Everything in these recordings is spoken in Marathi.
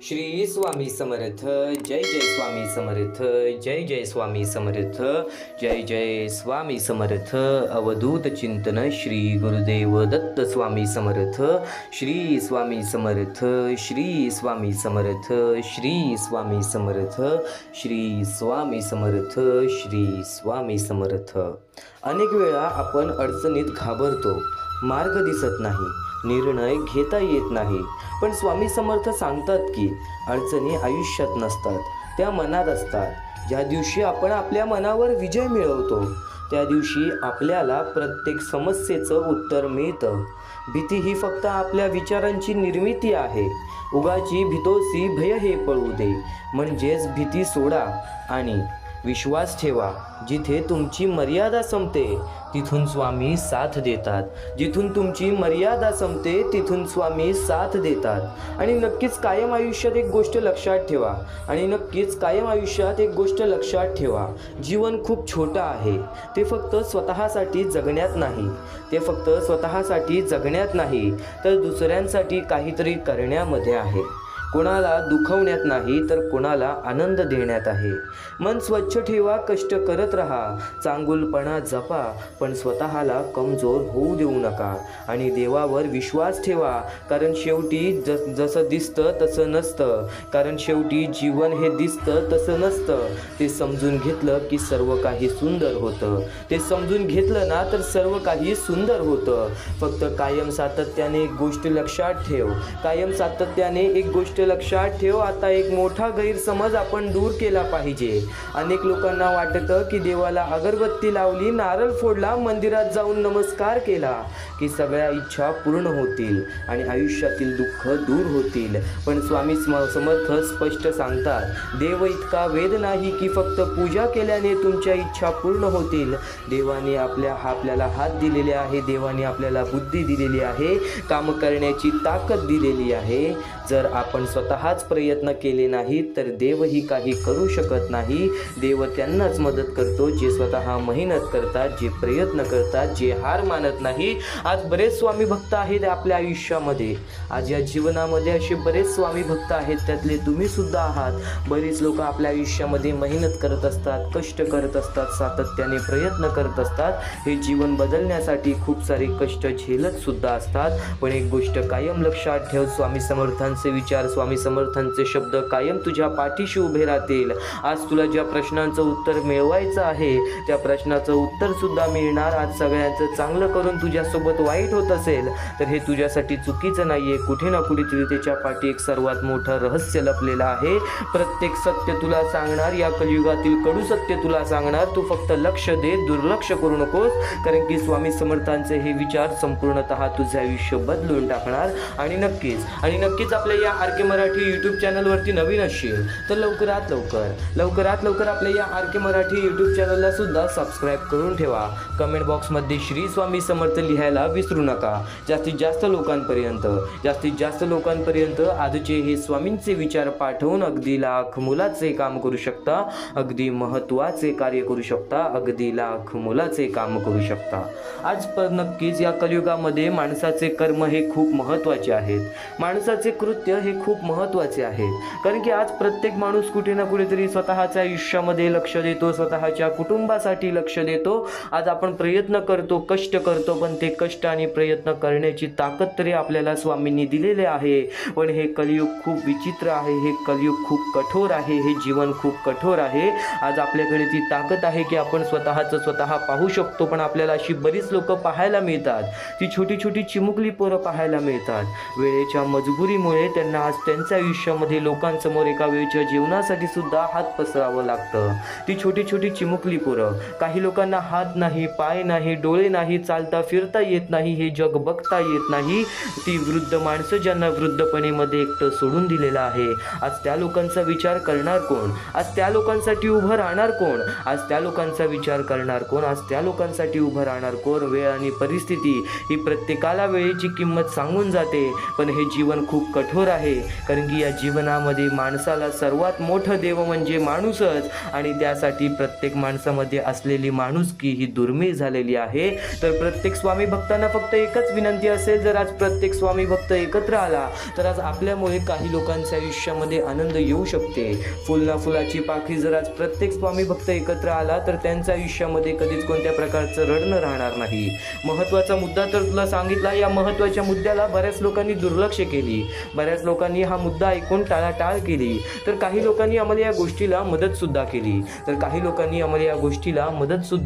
श्री स्वामी समर्थ. जय जय स्वामी समर्थ. जय जय स्वामी समर्थ. जय जय स्वामी समर्थ. अवधूत चिंतन श्री गुरुदेव दत्त स्वामी समर्थ. श्री स्वामी समर्थ. श्री स्वामी समर्थ. श्री स्वामी समर्थ. श्री स्वामी समर्थ. श्री स्वामी समर्थ. अनेक वेळा आपण अडचणीत घाबरतो, मार्ग दिसत नाही, निर्णय घेता येत नाही. पण स्वामी समर्थ सांगतात की अडचणी आयुष्यात नसतात, त्या मनात असतात. ज्या दिवशी आपण आपल्या मनावर विजय मिळवतो त्या दिवशी आपल्याला प्रत्येक समस्येचं उत्तर मिळतं. भीती ही फक्त आपल्या विचारांची निर्मिती आहे. उगाची भीतोसी भय हे पळू दे. म्हणजेच भीती सोडा आणि विश्वास ठेवा. जिथे तुमची मर्यादा संपते तिथून स्वामी साथ देतात. जिथून तुमची मर्यादा संपते तिथून स्वामी साथ देतात. आणि नक्कीच कायम आयुष्यात एक गोष्ट लक्षात ठेवा. जीवन खूप छोटं आहे. ते फक्त स्वतःसाठी जगण्यात नाही, तर दुसऱ्यांसाठी काहीतरी करण्यामध्ये आहे. कोणाला दुखवण्यात नाही तर कोणाला आनंद देण्यात आहे. मन स्वच्छ ठेवा, कष्ट करत राहा, चांगुलपणा जपा, पण स्वतःला कमजोर होऊ देऊ नका. आणि देवावर विश्वास ठेवा, कारण शेवटी जसं दिसतं तसं नसतं. जीवन हे दिसतं तसं नसतं. ते समजून घेतलं की सर्व काही सुंदर होतं. फक्त कायम सातत्याने एक गोष्ट लक्षात ठेव. आता एक मोठा गैरसमज आपण दूर केला पाहिजे. अनेक लोकांना वाटतं की देवाला अगरबत्ती लावली, नारळ फोडला, मंदिरात जाऊन नमस्कार केला की सगळ्या इच्छा पूर्ण होतील आणि आयुष्यातील दुःख दूर होतील. पण स्वामी समर्थ स्पष्ट सांगतात, देव इतका वेद नाही की फक्त पूजा केल्याने तुमच्या इच्छा पूर्ण होतील. देवाने आपल्याला हात दिलेले आहे, देवाने आपल्याला बुद्धी दिलेली आहे, काम करण्याची ताकद दिलेली आहे. जर आपण स्वतःच प्रयत्न केले नाहीत तर देवही काही करू शकत नाही. देव त्यांनाच मदत करतो जे स्वतः मेहनत करतात, जे प्रयत्न करतात, जे हार मानत नाही. आज बरेच स्वामी भक्त आहेत आपल्या आयुष्यामध्ये. आज या जीवनामध्ये असे बरेच स्वामी भक्त आहेत, त्यातले तुम्ही सुद्धा आहात. बरेच लोक आपल्या आयुष्यामध्ये मेहनत करत असतात, कष्ट करत असतात, सातत्याने प्रयत्न करत असतात. हे जीवन बदलण्यासाठी खूप सारे कष्ट झेलत सुद्धा असतात. पण एक गोष्ट कायम लक्षात ठेव, स्वामी समर्थांचे विचार, स्वामी समर्थांचे शब्द कायम तुझ्या पाठीशी उभे राहतील. आज तुला ज्या प्रश्नांचं उत्तर मिळवायचं आहे त्या प्रश्नाचं उत्तर सुद्धा मिळणार. आज सगळ्यांचं चांगलं करून तुझ्यासोबत वाईट होत असेल तर हे तुझ्यासाठी चुकीचं नाहीये. कुठे ना कुठेतरी त्याच्या पाठी एक सर्वात मोठं रहस्य लपलेलं आहे. प्रत्येक सत्य तुला सांगणार, या कलियुगातील कडू सत्य तुला सांगणार. तू फक्त लक्ष दे, दुर्लक्ष करू नकोस, कारण की स्वामी समर्थांचे हे विचार संपूर्णतः तुझे आयुष्य बदलून टाकणार. आणि नक्कीच आपल्या या आर के मराठी यूट्यूब चॅनलवरती नवीन असशील तर लवकरात लवकर आपल्या या आर के मराठी यूट्यूब चॅनलला सुद्धा सबस्क्राईब करून ठेवा. कमेंट बॉक्समध्ये श्री स्वामी समर्थ लिहायला विसरू नका. जास्तीत जास्त लोकांपर्यंत आजचे हे स्वामींचे विचार पाठवून अगदी लाख मुलाचे काम करू शकता, अगदी महत्त्वाचे कार्य करू शकता, अगदी लाख मुलाचे काम करू शकता. आज नक्कीच या कलियुगामध्ये माणसाचे कर्म हे खूप महत्त्वाचे आहेत. माणसाचे कृत्य हे खूप महत्त्वाचे आहेत. कारण की आज प्रत्येक माणूस कुठे ना कुठेतरी स्वतःच्या आयुष्यामध्ये लक्ष देतो, स्वतःच्या कुटुंबासाठी लक्ष देतो. आज आपण प्रयत्न करतो, कष्ट करतो, पण ते कष्ट आणि प्रयत्न करण्याची ताकद तरी आपल्याला स्वामींनी दिलेले आहे. पण हे कलियुग खूप विचित्र आहे, हे कलियुग खूप कठोर आहे, हे जीवन खूप कठोर आहे. आज आपल्याकडे ती ताकद आहे की आपण स्वतः पाहू शकतो. पण आपल्याला अशी बरीच लोक पाहायला मिळतात, ती छोटी छोटी चिमुकली पोरं पाहायला मिळतात. वेळेच्या मजबुरीमुळे त्यांना आज त्यांच्या आयुष्यामध्ये लोकांसमोर एका वेळच्या जेवणासाठी सुद्धा हात पसरावं लागतं. ती छोटी छोटी चिमुकली पोरं, काही लोकांना हात नाही, पाय नाही, डोळे नाही, चालता फिरता येत नाही, हे जग बघता येत नाही. ती वृद्ध माणसं ज्यांना वृद्धपणेमध्ये एकटं सोडून दिलेलं आहे. आज त्या लोकांचा विचार करणार कोण? आज त्या लोकांसाठी उभं राहणार कोण? आज त्या लोकांचा विचार करणार कोण? आज त्या लोकांसाठी उभं राहणार कोण? वेळ आणि परिस्थिती ही प्रत्येकाला वेळेची किंमत सांगून जाते. पण हे जीवन खूप कठोर कठोर आहे, कारण की या जीवनामध्ये माणसाला सर्वात मोठं देव म्हणजे माणूसच, आणि त्यासाठी प्रत्येक माणसामध्ये असलेली माणुसकी ही दुर्मिळ झालेली आहे. तर प्रत्येक स्वामी भक्तांना फक्त एकच विनंती असेल, जर आज प्रत्येक स्वामी भक्त एकत्र आला तर आज आपल्यामुळे काही लोकांच्या आयुष्यामध्ये आनंद येऊ शकते. फुल ना फुलाची पाखी जर आज प्रत्येक स्वामी भक्त एकत्र आला तर त्यांच्या आयुष्यामध्ये कधीच कोणत्या प्रकारचं रडणं राहणार नाही. महत्त्वाचा मुद्दा तर तुला सांगितला. या महत्त्वाच्या मुद्द्याला बऱ्याच लोकांनी दुर्लक्ष केली, बऱ्याच लोकांनी हा मुद्दा ऐकून टाळाटाळ केली, तर काही लोकांनी आम्हाला या गोष्टीला मदतसुद्धा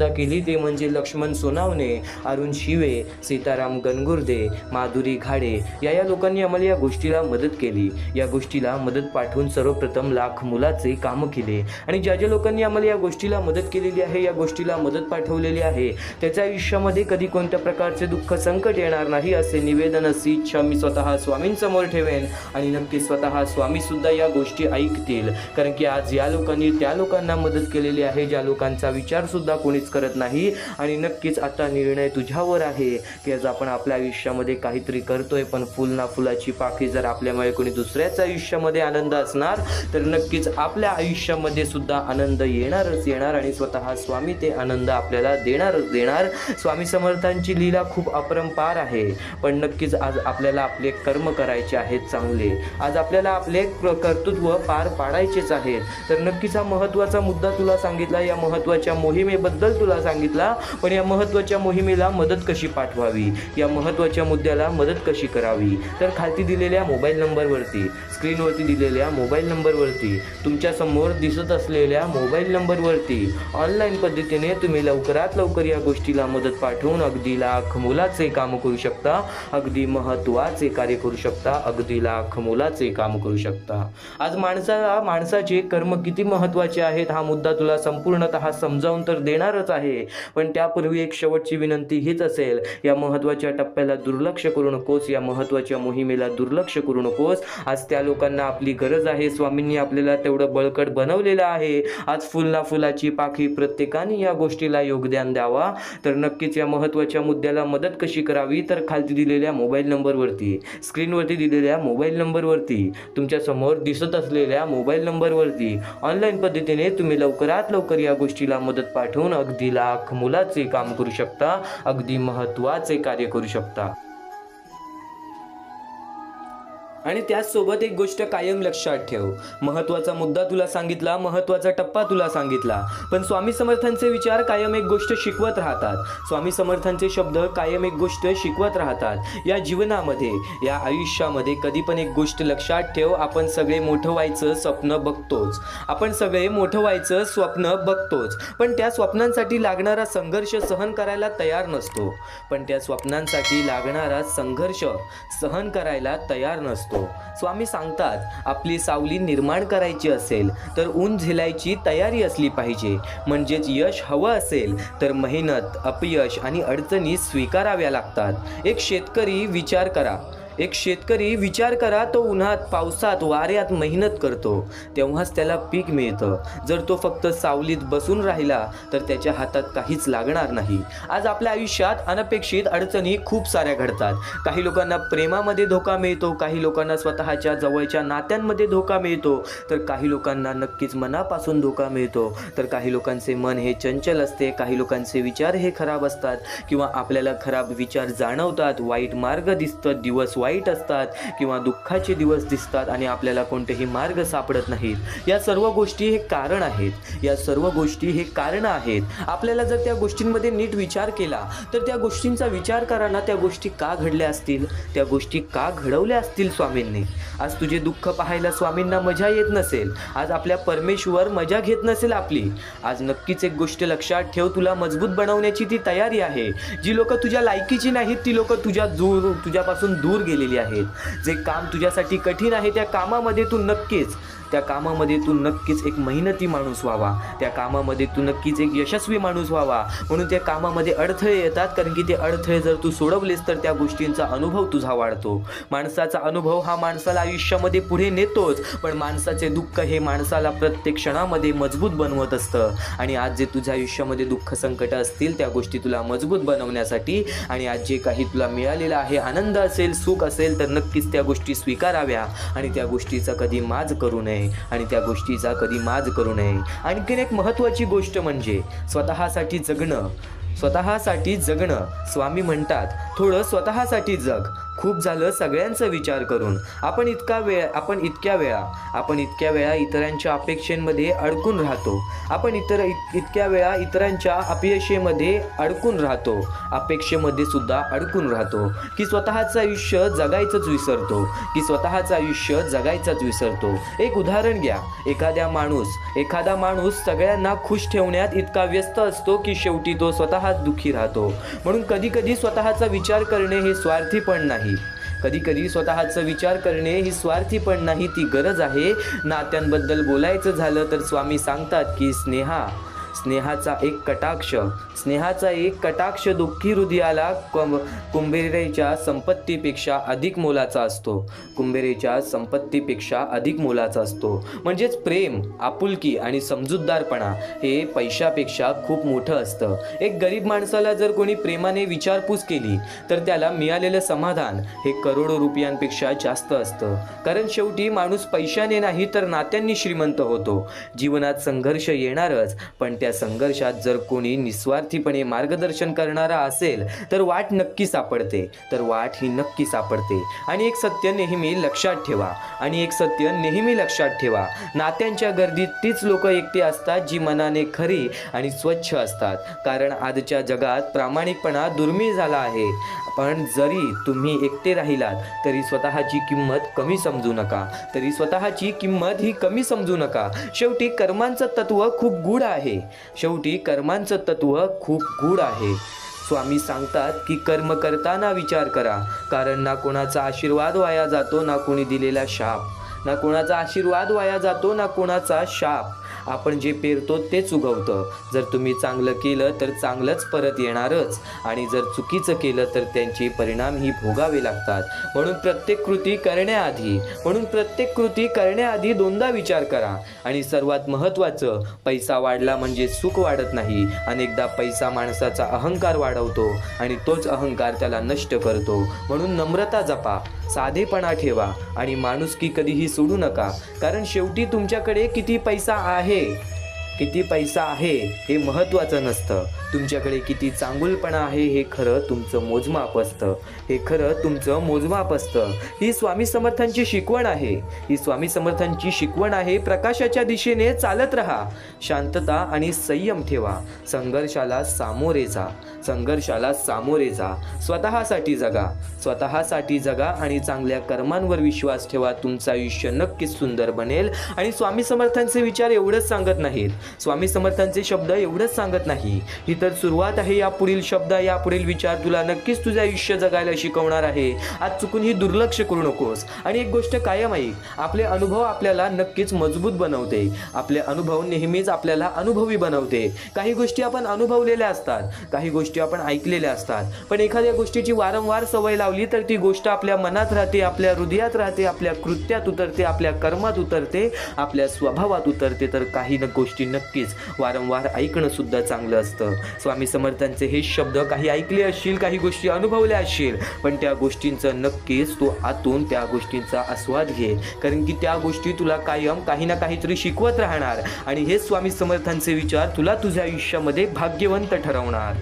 केली. ते म्हणजे लक्ष्मण सोनावणे, अरुण शिवे, सीताराम गणगुर्दे, माधुरी घाडे या लोकांनी आम्हाला या गोष्टीला मदत केली. या गोष्टीला मदत पाठवून सर्वप्रथम लाख मुलाचे काम केले. आणि ज्या लोकांनी आम्हाला या गोष्टीला मदत केलेली आहे, या गोष्टीला मदत पाठवलेली आहे, त्याच्या आयुष्यामध्ये कधी कोणत्या प्रकारचे दुःख संकट येणार नाही असे निवेदन, अशी इच्छा मी स्वतः स्वामींसमोर ठेवेन. आणि नक्की स्वतः स्वामी सुद्धा या गोष्टी ऐकतील, कारण की आज या लोकांनी त्या लोकांना मदत केलेली आहे ज्या लोकांचा विचार सुद्धा कोणीच करत नाही. आणि नक्कीच आता निर्णय तुझ्यावर आहे की आज आपण आपल्या आयुष्यामध्ये काहीतरी करतोय, पण फुल ना फुलाची पाखी जर आपल्यामुळे कोणी दुसऱ्याच्या आयुष्यामध्ये आनंद असणार तर नक्कीच आपल्या आयुष्यामध्ये सुद्धा आनंद येणारच येणार, आणि स्वतः स्वामी ते आनंद आपल्याला देणारच देणार. स्वामी समर्थांची लीला खूप अपरंपार आहे, पण नक्कीच आज आपल्याला आपले कर्म करायचे आहेत चांगले. आज आपल्याला आपले कर्तृत्व पार पाडायचेच आहेत. तर नक्कीच हा महत्त्वाचा मुद्दा तुला सांगितला, या महत्त्वाच्या मोहिमेबद्दल तुला सांगितला. पण या महत्त्वाच्या मोहिमेला मदत कशी पाठवावी, या महत्त्वाच्या मुद्द्याला मदत कशी करावी, तर खालती दिलेल्या मोबाईल नंबरवरती, स्क्रीनवरती दिलेल्या मोबाईल नंबरवरती, तुमच्या समोर दिसत असलेल्या मोबाईल नंबरवरती ऑनलाईन पद्धतीने तुम्ही लवकरात लवकर या गोष्टीला मदत पाठवून अगदी लाख मोलाचे काम करू शकता, अगदी महत्त्वाचे कार्य करू शकता, अगदी लाख मोलाचे काम करू शकता. आज माणसाचे कर्म किती महत्त्वाचे आहेत हा मुद्दा तुला संपूर्णतः समजावून तर देणारच आहे. पण त्यापूर्वी एक शेवटची विनंती हीच असेल, या महत्त्वाच्या टप्प्याला दुर्लक्ष करू नकोस, या महत्त्वाच्या मोहिमेला दुर्लक्ष करू नकोस. आज त्या लोकांना आपली गरज आहे. स्वामींनी आपल्याला तेवढं बळकट बनवलेलं आहे. आज फुल ना फुलाची पाखी प्रत्येकाने या गोष्टीला योगदान द्यावा. तर नक्कीच या महत्त्वाच्या मुद्द्याला मदत कशी करावी, तर खालती दिलेल्या मोबाईल नंबरवरती, स्क्रीनवरती दिलेल्या मोबाईल नंबरवरती, तुमच्या समोर दिसत असलेल्या मोबाईल नंबरवरती ऑनलाईन पद्धतीने तुम्ही लवकरात लवकर या गोष्टीला मदत पाठवून अगदी लाख मुलाचे काम करू शकता, अगदी महत्त्वाचे कार्य करू शकता. आणि त्याचसोबत एक गोष्ट कायम लक्षात ठेव, महत्त्वाचा मुद्दा तुला सांगितला, महत्त्वाचा टप्पा तुला सांगितला, पण स्वामी समर्थांचे विचार कायम एक गोष्ट शिकवत राहतात. स्वामी समर्थांचे शब्द कायम एक गोष्ट शिकवत राहतात. या जीवनामध्ये, या आयुष्यामध्ये कधी पण एक गोष्ट लक्षात ठेव, आपण सगळे मोठं व्हायचं स्वप्न बघतोच, पण त्या स्वप्नांसाठी लागणारा संघर्ष सहन करायला तयार नसतो. स्वामी सांगतात, आपली सावली निर्माण करायची असेल तर ऊन झेलायची तयारी असली पाहिजे. म्हणजेच यश हवं असेल तर मेहनत, अपयश आणि अडचणी स्वीकाराव्या लागतात. एक शेतकरी विचार करा, तो उन्हात, पावसात, वाऱ्यात मेहनत करतो, तेव्हाच त्याला पीक मिळतं. जर तो फक्त सावलीत बसून राहिला तर त्याच्या हातात काहीच लागणार नाही. आज आपल्या आयुष्यात अनपेक्षित अडचणी खूप साऱ्या घडतात. काही लोकांना प्रेमामध्ये धोका मिळतो, काही लोकांना स्वतःच्या जवळच्या नात्यांमध्ये धोका मिळतो, तर काही लोकांना नक्कीच मनापासून धोका मिळतो. तर काही लोकांचे मन हे चंचल असते, काही लोकांचे विचार हे खराब असतात, किंवा आपल्याला खराब विचार जाणवतात, वाईट मार्ग दिसतात, दिवस वाईट असतात, किंवा दुःखाचे दिवस दिसतात आणि आपल्याला कोणतेही मार्ग सापडत नाहीत. या सर्व गोष्टी हे कारण आहेत. आपल्याला जर त्या गोष्टींमध्ये नीट विचार केला तर त्या गोष्टींचा विचार करा ना, त्या गोष्टी का घडल्या असतील, त्या गोष्टी का घडवल्या असतील स्वामींनी. आज तुझे दुःख पाहायला स्वामींना मजा येत नसेल, आज आपल्या परमेश्वर मजा घेत नसेल आपली. आज नक्कीच एक गोष्ट लक्षात ठेव, तुला मजबूत बनवण्याची ती तयारी आहे. जी लोक तुझ्या लायकीची नाहीत ती लोक तुझ्यापासून दूर गेलेली आहेत. जे काम तुझ्यासाठी कठीण आहे त्या कामामध्ये तू नक्कीच त्या कामामध्ये तू नक्कीच एक मेहनती माणूस व्हावा, त्या कामामध्ये तू नक्कीच एक यशस्वी माणूस व्हावा. म्हणून त्या कामामध्ये अडथळे येतात, कारण की ते अडथळे जर तू सोडवलेस तर त्या गोष्टींचा अनुभव तुझा वाढतो. माणसाचा अनुभव हा माणसाला आयुष्यामध्ये पुढे नेतोच, पण माणसाचे दुःख हे माणसाला प्रत्येक क्षणामध्ये मजबूत बनवत असतं. आणि आज जे तुझ्या आयुष्यामध्ये दुःख संकट असतील त्या गोष्टी तुला मजबूत बनवण्यासाठी आणि आज जे काही तुला मिळालेलं आहे, आनंद असेल, सुख असेल, तर नक्कीच त्या गोष्टी स्वीकाराव्या आणि त्या गोष्टीचा कधी माज करू नये आणखीन एक महत्त्वाची गोष्ट म्हणजे स्वतःसाठी जगणं. स्वामी म्हणतात, थोडं स्वतःसाठी जग. खूप झालं सगळ्यांचा विचार करून. आपण इतक्या वेळा इतरांच्या अपेक्षेमध्ये अडकून राहतो. इतक्या वेळा इतरांच्या अपयशामध्ये अडकून राहतो, अपेक्षेमध्ये सुद्धा अडकून राहतो, की स्वतःचं आयुष्य जगायचंच विसरतो. एक उदाहरण घ्या. एखादा माणूस सगळ्यांना खुश ठेवण्यात इतका व्यस्त असतो की शेवटी तो स्वतःच दुःखी राहतो. म्हणून कधी स्वतःचा विचार करणे हे स्वार्थीपण नाही. ती गरज आहे. नात्यांबद्दल बोलायचं झालं तर स्वामी सांगतात की स्नेहाचा एक कटाक्ष दुःखी हृदयाला कुंभेरेच्या संपत्तीपेक्षा अधिक मोलाचा असतो. म्हणजेच प्रेम, आपुलकी आणि समजूतदारपणा हे पैशापेक्षा खूप मोठं असतं. एक गरीब माणसाला जर कोणी प्रेमाने विचारपूस केली तर त्याला मिळालेलं समाधान हे करोडो रुपयांपेक्षा जास्त असतं. कारण शेवटी माणूस पैशाने नाही तर नात्यांनी श्रीमंत होतो. जीवनात संघर्ष येणारच, पण त्या संघर्षात जर कोणी निस्वार्थीपणे मार्गदर्शन करणारा असेल तर वाट ही नक्की सापडते. आणि एक सत्य नेहमी लक्षात ठेवा, नात्यांच्या गर्दीत तीच लोक एकटी असतात जी मनाने खरी आणि स्वच्छ असतात. कारण आजच्या जगात प्रामाणिकपणा दुर्मिळ झाला आहे. पण जरी तुम्ही एकटे राहिलात तरी स्वतःची किंमत ही कमी समजू नका. शेवटी कर्मांचं तत्व खूप गूढ आहे. स्वामी सांगतात की कर्म करताना विचार करा, कारण ना कोणाचा आशीर्वाद वाया जातो, ना कोणी दिलेला शाप. आपण जे पेरतो तेच उगवतं. जर तुम्ही चांगलं केलं तर चांगलंच परत येणारच, आणि जर चुकीचं केलं तर त्यांचे परिणामही भोगावे लागतात. म्हणून प्रत्येक कृती करण्याआधी दोनदा विचार करा. आणि सर्वात महत्त्वाचं, पैसा वाढला म्हणजे सुख वाढत नाही. अनेकदा पैसा माणसाचा अहंकार वाढवतो आणि तोच अहंकार त्याला नष्ट करतो. म्हणून नम्रता जपा, साधेपणा ठेवा आणि माणुसकी कधीही सोडू नका. कारण शेवटी तुमच्याकडे किती पैसा आहे हे महत्त्वाचं नसतं. तुमच्याकडे किती चांगुलपणा आहे हे खरं तुमचं मोजमाप असतं. ही स्वामी समर्थांची शिकवण आहे. प्रकाशाच्या दिशेने चालत राहा, शांतता आणि संयम ठेवा, संघर्षाला सामोरे जा, स्वतःसाठी जगा आणि चांगल्या कर्मांवर विश्वास ठेवा. तुमचं आयुष्य नक्कीच सुंदर बनेल. आणि स्वामी समर्थांचे विचार एवढंच सांगत नाहीत, स्वामी समर्थांचे शब्द एवढंच सांगत नाही. ही तर सुरुवात आहे. यापुढील शब्द, यापुढील विचार तुला नक्कीच तुझे आयुष्य जगायला शिकवणार आहे. आज चुकूनही दुर्लक्ष करू नकोस. आणि एक गोष्ट कायम ऐक, आपले अनुभव आपल्याला नक्कीच मजबूत बनवते. आपले अनुभव नेहमीच आपल्याला अनुभवी बनवते. काही गोष्टी आपण अनुभवलेल्या असतात, काही गोष्टी आपण ऐकलेल्या असतात, पण एखाद्या गोष्टीची वारंवार सवय लावली तर ती गोष्ट आपल्या मनात राहते, आपल्या हृदयात राहते, आपल्या कृत्यात उतरते, आपल्या कर्मात उतरते, आपल्या स्वभावात उतरते. तर काही गोष्टी नक्कीच वारंवार ऐकणं सुद्धा चांगलं असतं. स्वामी समर्थांचे हे शब्द काही ऐकले असशील, काही गोष्टी अनुभवल्या असशील, पण त्या गोष्टींचं नक्कीच तू आतून त्या गोष्टींचा आस्वाद घे. कारण की त्या गोष्टी तुला कायम काही ना काहीतरी शिकवत राहणार. आणि हेच स्वामी समर्थांचे विचार तुला तुझ्या आयुष्यामध्ये भाग्यवंत ठरवणार.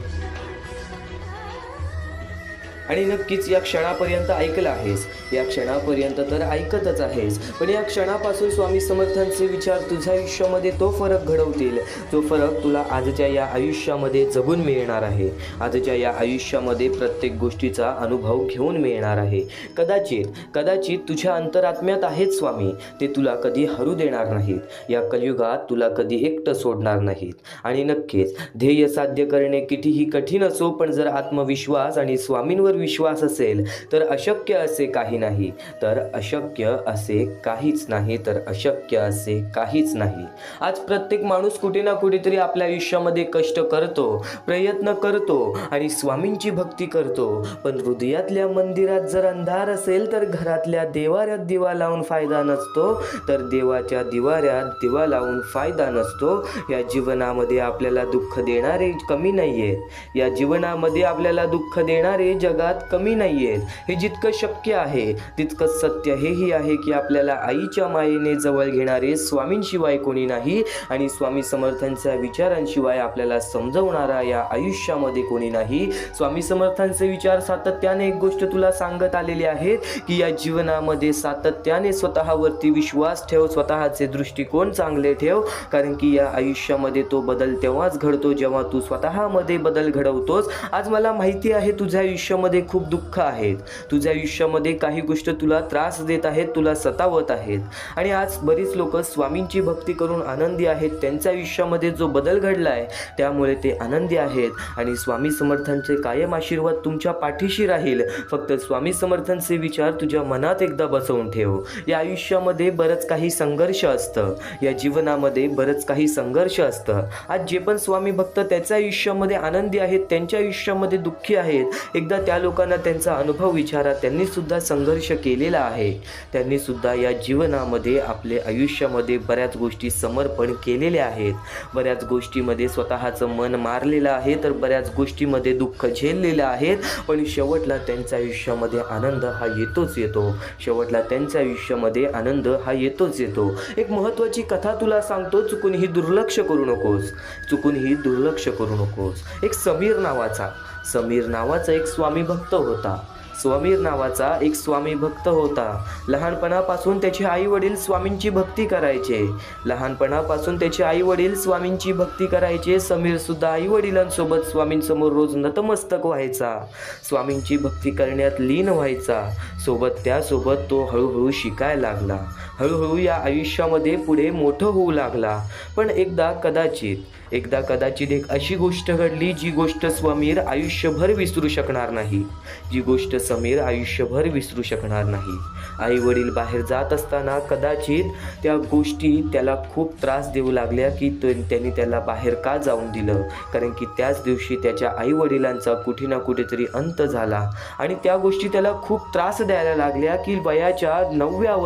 आणि नक्कीच या क्षणापर्यंत ऐकलं आहेस, या क्षणापर्यंत तर ऐकतच आहेस, पण या क्षणापासून स्वामी समर्थांचे विचार तुझ्या आयुष्यामध्ये तो फरक घडवतील. तो फरक तुला आजच्या या आयुष्यामध्ये जगून मिळणार आहे. आजच्या या आयुष्यामध्ये प्रत्येक गोष्टीचा अनुभव घेऊन मिळणार आहे. कदाचित तुझ्या अंतरात्म्यात आहेत स्वामी, ते तुला कधी हरू देणार नाहीत. या कलियुगात तुला कधी एकटं सोडणार नाहीत. आणि नक्कीच ध्येय साध्य करणे कितीही कठीण असो, पण जर आत्मविश्वास आणि स्वामींवर स्वतःवर विश्वास असेल तर अशक्य असे काही नाही, तर अशक्य असे काहीच नाही, तर अशक्य असे काहीच नाही. आज प्रत्येक माणूस कुठे ना कुठेतरी आपल्या आयुष्यामध्ये कष्ट करतो, प्रयत्न करतो आणि स्वामींची भक्ती करतो. पण हृदयातल्या मंदिरात जर अंधार असेल तर घरातल्या देवाऱ्यात दिवा लावून फायदा नसतो, तर देवाच्या दिवाऱ्यात दिवा लावून फायदा नसतो. या जीवनामध्ये आपल्याला दुःख देणारे कमी नाही आहेत, या जीवनामध्ये आपल्याला दुःख देणारे जगात कमी नाही आहेत. हे जितकं शक्य आहे तितकं सत्य हेही आहे की आपल्याला आईच्या मायेने जवळ घेणारे स्वामींशिवाय कोणी नाही आणि स्वामी समर्थांच्या विचारांशिवाय आपल्याला समजवणारा या आयुष्यामध्ये कोणी नाही. स्वामी समर्थांचे विचार सातत्याने एक गोष्ट तुला सांगत आलेले आहेत की या जीवनामध्ये सातत्याने स्वतःवरती विश्वास ठेव, स्वतःचे दृष्टिकोन चांगले ठेव, कारण की या आयुष्यामध्ये तो बदल तेव्हाच घडतो जेव्हा तू स्वतःमध्ये बदल घडवतोस. आज मला माहिती आहे तुझ्या आयुष्यामध्ये खूप दुःख आहेत, तुझ्या आयुष्यामध्ये काही गोष्ट तुला त्रास देत आहेत, तुला सतावत आहेत आणि आज बरीच लोक स्वामींची भक्ती करून आनंदी आहेत. त्यांच्या आयुष्यामध्ये जो बदल घडला आहे त्यामुळे ते आनंदी आहेत आणि स्वामी समर्थांचे कायम आशीर्वाद तुमच्या पाठीशी राहील. फक्त स्वामी समर्थांचे विचार तुझ्या मनात एकदा बसवून ठेव. या आयुष्यामध्ये बरंच काही संघर्ष असतं, या जीवनामध्ये बरंच काही संघर्ष असतं. आज जे पण स्वामी भक्त त्याच्या आयुष्यामध्ये आनंदी आहेत, त्यांच्या आयुष्यामध्ये दुःखी आहेत, एकदा त्या लोकांना त्यांचा अनुभव विचारा. त्यांनी सुद्धा संघर्ष केलेला आहे, त्यांनी सुद्धा या जीवनामध्ये आपले आयुष्यामध्ये बऱ्याच गोष्टी समर्पण केलेल्या आहेत, बऱ्याच गोष्टीमध्ये स्वतःचं मन मारलेलं आहे, तर बऱ्याच गोष्टीमध्ये दुःख झेललेलं आहेत. पण शेवटला त्यांच्या आयुष्यामध्ये आनंद हा येतोच येतो, शेवटला त्यांच्या आयुष्यामध्ये आनंद हा येतोच येतो. एक महत्त्वाची कथा तुला सांगतो, चुकूनही दुर्लक्ष करू नकोस, चुकूनही दुर्लक्ष करू नकोस. एक समीर नावाचा एक स्वामी भक्त होता. समीर नावाचा एक स्वामी भक्त होता. लहानपणापासून त्याचे आई वडील स्वामींची भक्ती करायचे, लहानपणापासून त्याचे आई वडील स्वामींची भक्ती करायचे. समीर सुद्धा आई वडिलांसोबत स्वामींसमोर रोज नतमस्तक व्हायचा, स्वामींची भक्ती करण्यात लीन व्हायचा. त्यासोबत तो हळूहळू शिकायला लागला, हळूहळू या आयुष्यामध्ये पुढे मोठं होऊ लागला. पण एकदा कदाचित एक अशी गोष्ट घडली जी गोष्ट समीर आयुष्यभर विसरू शकणार नाही, जी गोष्ट समीर आयुष्यभर विसरू शकणार नाही. आई वडील बाहेर जात असताना कदाचित त्या गोष्टी त्याला खूप त्रास देऊ लागल्या की त्यांनी त्याला बाहेर का जाऊन दिलं, कारण की त्याच दिवशी त्याच्या आई वडिलांचा कुठे ना कुठेतरी अंत झाला आणि त्या गोष्टी त्याला खूप त्रास द्यायला लागल्या की वयाच्या 9व्या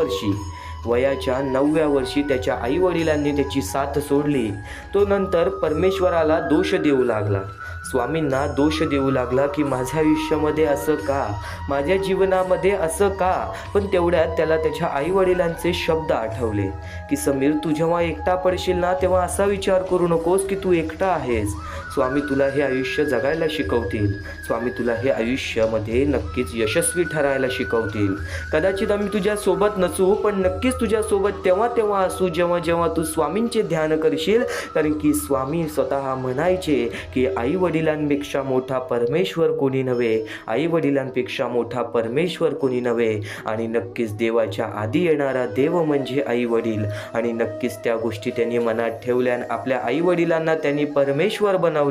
वर्षी त्याच्या आई वडिलांनी त्याची साथ सोडली. तो नंतर परमेश्वराला दोष देऊ लागला, स्वामींना दोष देऊ लागला की माझ्या आयुष्यामध्ये असं का, माझ्या जीवनामध्ये असं का. पण तेवढ्यात त्याला त्याच्या आई वडिलांचे शब्द आठवले की समीर, तू जेव्हा एकटा पडशील ना तेव्हा असा विचार करू नकोस की तू एकटा आहेस. स्वामी तुला हे आयुष्य जगायला शिकवतील, स्वामी तुला हे आयुष्यामध्ये नक्कीच यशस्वी ठरायला शिकवतील. कदाचित आम्ही तुझ्यासोबत नसू, पण नक्कीच तुझ्यासोबत तेव्हा असू जेव्हा तू स्वामींचे ध्यान करशील. कारण की स्वामी स्वतः म्हणायचे की आई वडिलांपेक्षा मोठा परमेश्वर कोणी नव्हे, आई वडिलांपेक्षा मोठा परमेश्वर कोणी नव्हे. आणि नक्कीच देवाच्या आधी येणारा देव म्हणजे आई वडील. आणि नक्कीच त्या गोष्टी त्यांनी मनात ठेवल्या, आपल्या आई वडिलांना त्यांनी परमेश्वर बनवलं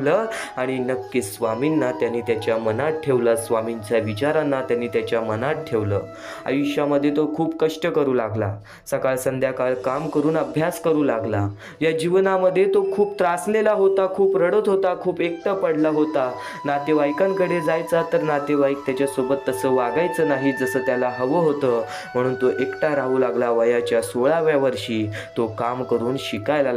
आणि नक्कीच स्वामींना त्यांनी त्याच्या मनात ठेवलं, स्वामींच्या विचारांना त्यांनी त्याच्या मनात ठेवलं. आयुष्यामध्ये तो खूप कष्ट करू लागला, सकाळ संध्याकाळ काम करून अभ्यास करू लागला. या जीवनामध्ये तो खूप त्रासलेला होता, खूप रडत होता, खूप एकटा पडला होता. नातेवाईकांकडे जायचा तर नातेवाईक त्याच्यासोबत तसं वागायचं नाही जसं त्याला हवं होतं, म्हणून तो एकटा राहू लागला. वयाच्या 16व्या वर्षी तो काम करून शिकायला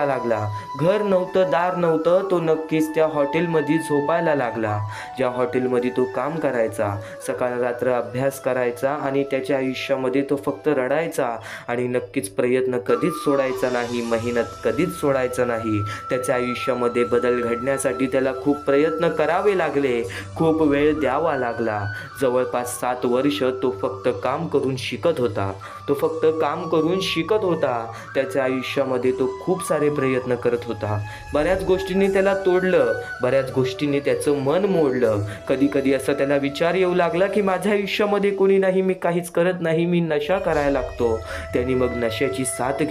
लागला. घर नव्हतं, दार नव्हतं, तो नक्कीच त्या हॉटेलमध्ये झोपायला लागला, ज्या हॉटेलमध्ये तो काम करायचा. सकाळ रात्र अभ्यास करायचा आणि त्याच्या आयुष्यामध्ये तो फक्त रडायचा आणि नक्कीच प्रयत्न कधीच सोडायचा नाही, मेहनत कधीच सोडायचा नाही. त्याच्या आयुष्यामध्ये बदल घडण्यासाठी त्याला खूप प्रयत्न करावे लागले, खूप वेळ द्यावा लागला. जवळपास 7 वर्ष तो फक्त काम करून शिकत होता. त्याच्या आयुष्यामध्ये तो खूप सारे प्रयत्न करत होता. बऱ्याच गोष्टींनी त्याला तोडलं, बऱ्याच गोष्टींनी त्याचं मन मोडलं. कधी असं त्याला विचार येऊ लागला की माझ्या आयुष्यामध्ये कोणी नाही, मी काहीच करत नाही, मी नशा करायला लागतो. त्यांनी मग नशाची साथ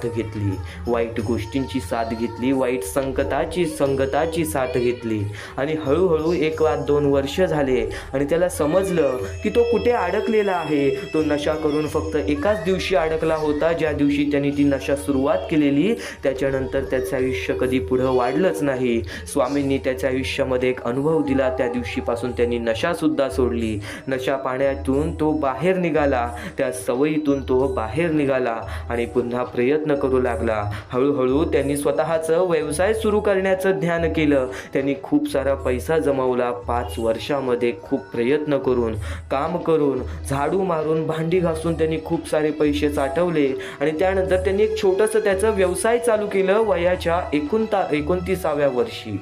घेतली, वाईट गोष्टी गोष्टींची साथ घेतली, वाईट संगताची साथ घेतली आणि हळूहळू 1-2 वर्ष झाले आणि त्याला समजलं की तो कुठे अडकलेला आहे. तो नशा करून फक्त एकाच दिवशी अडकला होता, ज्या दिवशी त्यांनी ती नशा सुरुवात केलेली. त्याच्यानंतर त्याचं आयुष्य कधी पुढं वाढलंच नाही. स्वामींनी त्याच्या आयुष्यामध्ये एक अनुभव दिला. त्या दिवशीपासून त्यांनी नशासुद्धा सोडली. नशा पाण्यातून तो बाहेर निघाला, त्या सवयीतून तो बाहेर निघाला आणि पुन्हा प्रयत्न करू लागला. हळूहळू त्यांनी स्वतःचं व्यवसाय सुरू करण्याचं ध्यान केलं. त्यांनी खूप सारा पैसा जमवला. 5 वर्षामध्ये खूप प्रयत्न करून, काम करून, झाडू मारून, भांडी घासून त्यांनी खूप सारे पैसे साठवले आणि त्यानंतर त्यांनी एक छोटंसं त्याचं व्यवसाय चालू केलं वयाच्या 29व्या वर्षी.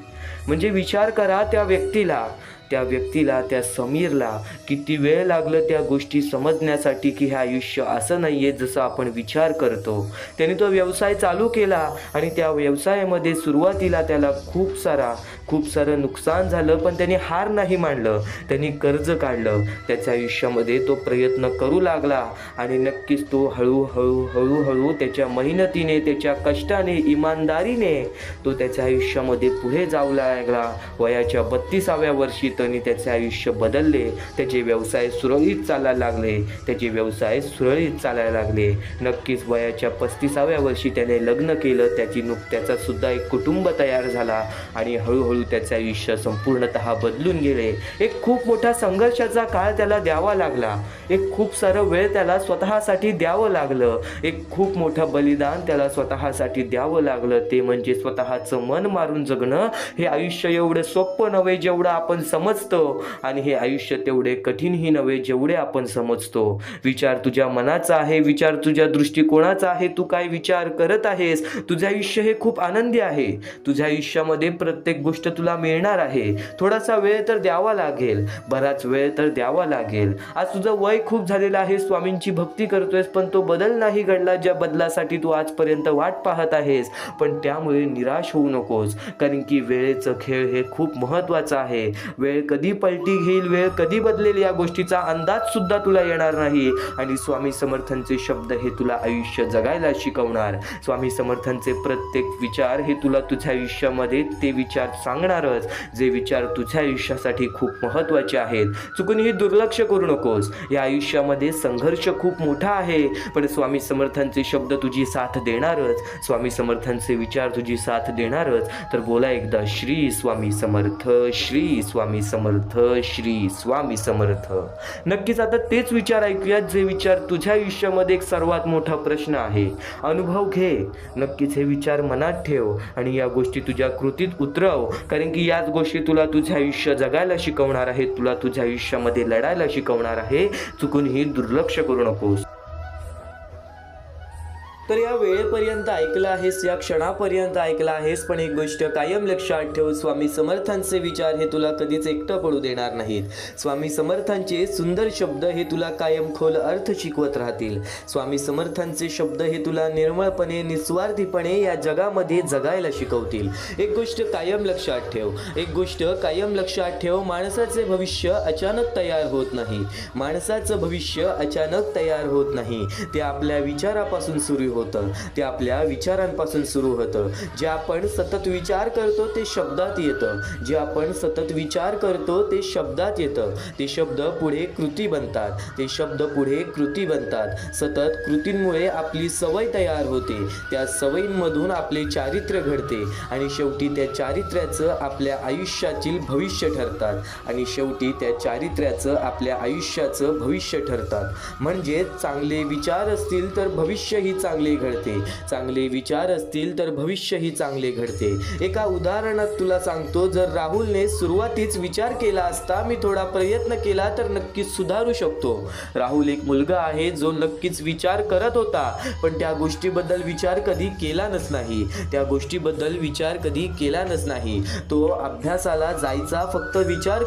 म्हणजे विचार करा, त्या व्यक्तीला त्या समीरला किती वेळ लागलं त्या गोष्टी समजण्यासाठी की हे आयुष्य असं नाही आहे जसं आपण विचार करतो. त्याने तो व्यवसाय चालू केला आणि त्या व्यवसायामध्ये सुरुवातीला त्याला खूप सारं नुकसान झालं, पण त्याने हार नाही मानलं. त्यांनी कर्ज काढलं. त्याच्या आयुष्यामध्ये तो प्रयत्न करू लागला आणि नक्कीच तो हळूहळू त्याच्या मेहनतीने, त्याच्या कष्टाने, इमानदारीने तो त्याच्या आयुष्यामध्ये पुढे जाऊ लागला. वयाच्या 32व्या वर्षी त्यांनी त्याचे आयुष्य बदलले. त्याचे व्यवसाय सुरळीत चालायला लागले. नक्कीच वयाच्या 35व्या वर्षी त्याने लग्न केलं. त्याचा सुद्धा एक कुटुंब तयार झाला आणि हळूहळू त्याचे आयुष्य संपूर्णतः बदलून गेले. एक खूप मोठा संघर्षाचा काळ त्याला द्यावा लागला. एक खूप सारं वेळ त्याला स्वतःसाठी द्यावं लागलं. एक खूप मोठं बलिदान त्याला स्वतःसाठी द्यावं लागलं. ते म्हणजे स्वतःचं मन मारून जगणं. हे आयुष्य एवढं सोपं नव्हे जेवढं आपण समजतो आणि हे आयुष्य तेवढे कठीणही नव्हे जेवढे आपण समजतो. विचार तुझ्या मनाचा आहे, विचार तुझ्या दृष्टिकोनाचा आहे. तू काय विचार करत आहेस? तुझं आयुष्य हे खूप आनंदी आहे. तुझ्या आयुष्यामध्ये प्रत्येक गोष्ट तुला मिळणार आहे. थोडासा वेळ तर द्यावा लागेल, बराच वेळ तर द्यावा लागेल. आज तुझं वय खूप झालेलं आहे, स्वामींची भक्ती करतोयस, पण तो बदल नाही घडला ज्या बदलासाठी तू आजपर्यंत वाट पाहत आहेस. पण त्यामुळे निराश होऊ नकोस, कारण की वेळेचं खेळ हे खूप महत्त्वाचं आहे. वेळ कधी पलटी घेईल, वेळ कधी बदलेल या गोष्टीचा अंदाज सुद्धा तुला येणार नाही. आणि स्वामी समर्थांचे शब्द हे तुला आयुष्य जगायला शिकवणार. स्वामी समर्थांचे प्रत्येक विचार हे तुला तुझ्या आयुष्यामध्ये ते विचार सांगणारच, जे विचार तुझ्या आयुष्यासाठी खूप महत्त्वाचे आहेत. चुकूनही दुर्लक्ष करू नकोस. या आयुष्यामध्ये संघर्ष खूप मोठा आहे, पण स्वामी समर्थांचे शब्द तुझी साथ देणारच, स्वामी समर्थांचे विचार तुझी साथ देणारच. तर बोला एकदा, श्री स्वामी समर्थ, श्री स्वामी समर्थ, श्री स्वामी समर्थ. नक्कीच आता तेच विचार ऐकूयात जे विचार तुझ्या आयुष्यामध्ये एक सर्वात मोठा प्रश्न आहे. अनुभव घे. नक्कीच हे विचार मनात ठेव आणि या गोष्टी तुझ्या कृतीत उतरव, कारण की याच गोष्टी तुला तुझे आयुष्य जगायला शिकवणार आहेत, तुला तुझ्या आयुष्यामध्ये लढायला शिकवणार आहे. चुकूनही दुर्लक्ष करू नकोस. तर या वेळेपर्यंत ऐकलं आहेस, या क्षणापर्यंत ऐकलं आहेस, पण एक गोष्ट कायम लक्षात ठेव, स्वामी समर्थांचे विचार हे तुला कधीच एकटं पडू देणार नाहीत. स्वामी समर्थांचे सुंदर शब्द हे तुला कायम खोल अर्थ शिकवत राहतील. स्वामी समर्थांचे शब्द हे तुला निर्मळपणे, निस्वार्थीपणे या जगामध्ये जगायला शिकवतील. एक गोष्ट कायम लक्षात ठेव, माणसाचे भविष्य अचानक तयार होत नाही. माणसाचं भविष्य अचानक तयार होत नाही. ते आपल्या विचारापासून सुरू होतं, ते आपल्या विचारांपासून सुरू होतं. जे आपण सतत विचार करतो ते शब्दात येतं. ते शब्द पुढे कृती बनतात. सतत कृतींमुळे आपली सवय तयार होते. त्या सवयींमधून आपले चारित्र्य घडते आणि शेवटी त्या चारित्र्याचं आपल्या आयुष्यातील भविष्य ठरतात. म्हणजे चांगले विचार असतील तर भविष्यही चांगले घडते. एका उदाहरणात तुला सांगतो, जर राहुलने सुरुवातीच विचार केला असता, मी थोडा प्रयत्न केला तर नक्कीच सुधारू शकतो. राहुल एक मुलगा आहे जो नक्कीच विचार करत होता, पण त्या गोष्टीबद्दल विचार कधी केला नसनाही. तो अभ्यासाला जायचा फक्त विचार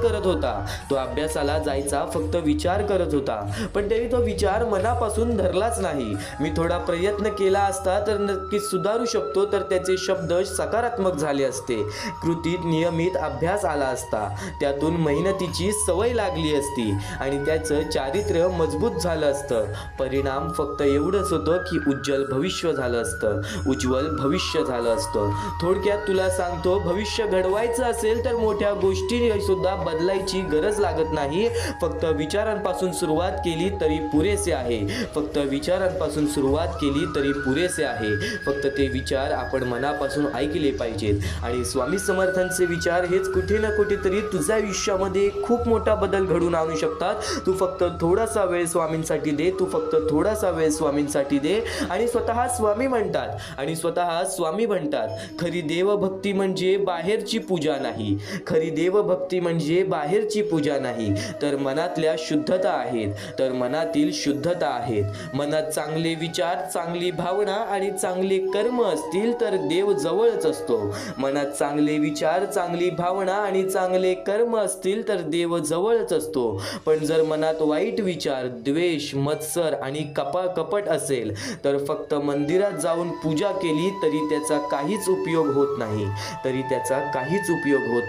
करत होता, पण त्याने तो विचार मनापासून धरलाच नाही. मी थोडा प्रयत्न केला असता असता तर नक्कीच सुधारू शकतो तर त्याचे शब्द सकारात्मक झाले असते, कृतीत नियमित अभ्यास आला असता, त्यातून मेहनतीची सवय लागली असती आणि त्याचं चारित्र्य मजबूत झालं असतं. परिणाम फक्त एवढंच होतं की उज्ज्वल भविष्य झालं असतं, उज्ज्वल भविष्य झालं असतं. थोडक्यात तुला सांगतो, भविष्य घडवायचं असेल तर मोठ्या गोष्टी सुद्धा बदलायची गरज लागत नाही. फक्त विचारांपासून सुरुवात केली तरी पुरेसे आहे. फक्त विचारांपासून सुरुवात केली तरी पुरेसे आहे. फक्त ते विचार आपण मनापासून ऐकले पाहिजेत. आणि स्वामी समर्थांचे विचार हेच कुठे ना कुठेतरी तुझ्या आयुष्यामध्ये खूप मोठा बदल घडवून आणू शकतात. तू फक्त थोडासा वेळ स्वामींसाठी दे, तू फक्त थोडासा वेळ स्वामींसाठी दे. आणि स्वतः स्वामी म्हणतात, खरी देवभक्ती म्हणजे बाहेरची पूजा नाही, खरी देवभक्ती म्हणजे बाहेरची पूजा नाही, तर मनातल्या शुद्धता आहेत, तर मनातील शुद्धता आहेत. मनात चांगले विचार, चांगली भावना आणि चांगले कर्म असतील तर देव जवळच असतो. मनात चांगले विचार, चांगली भावना आणि चांगले कर्म असतील तर देव जवळच असतो. पण जर मनात वाईट विचार, द्वेष, मत्सर आणि कपट असेल तर फक्त मंदिरात जाऊन पूजा केली तरी त्याचा काहीच उपयोग होत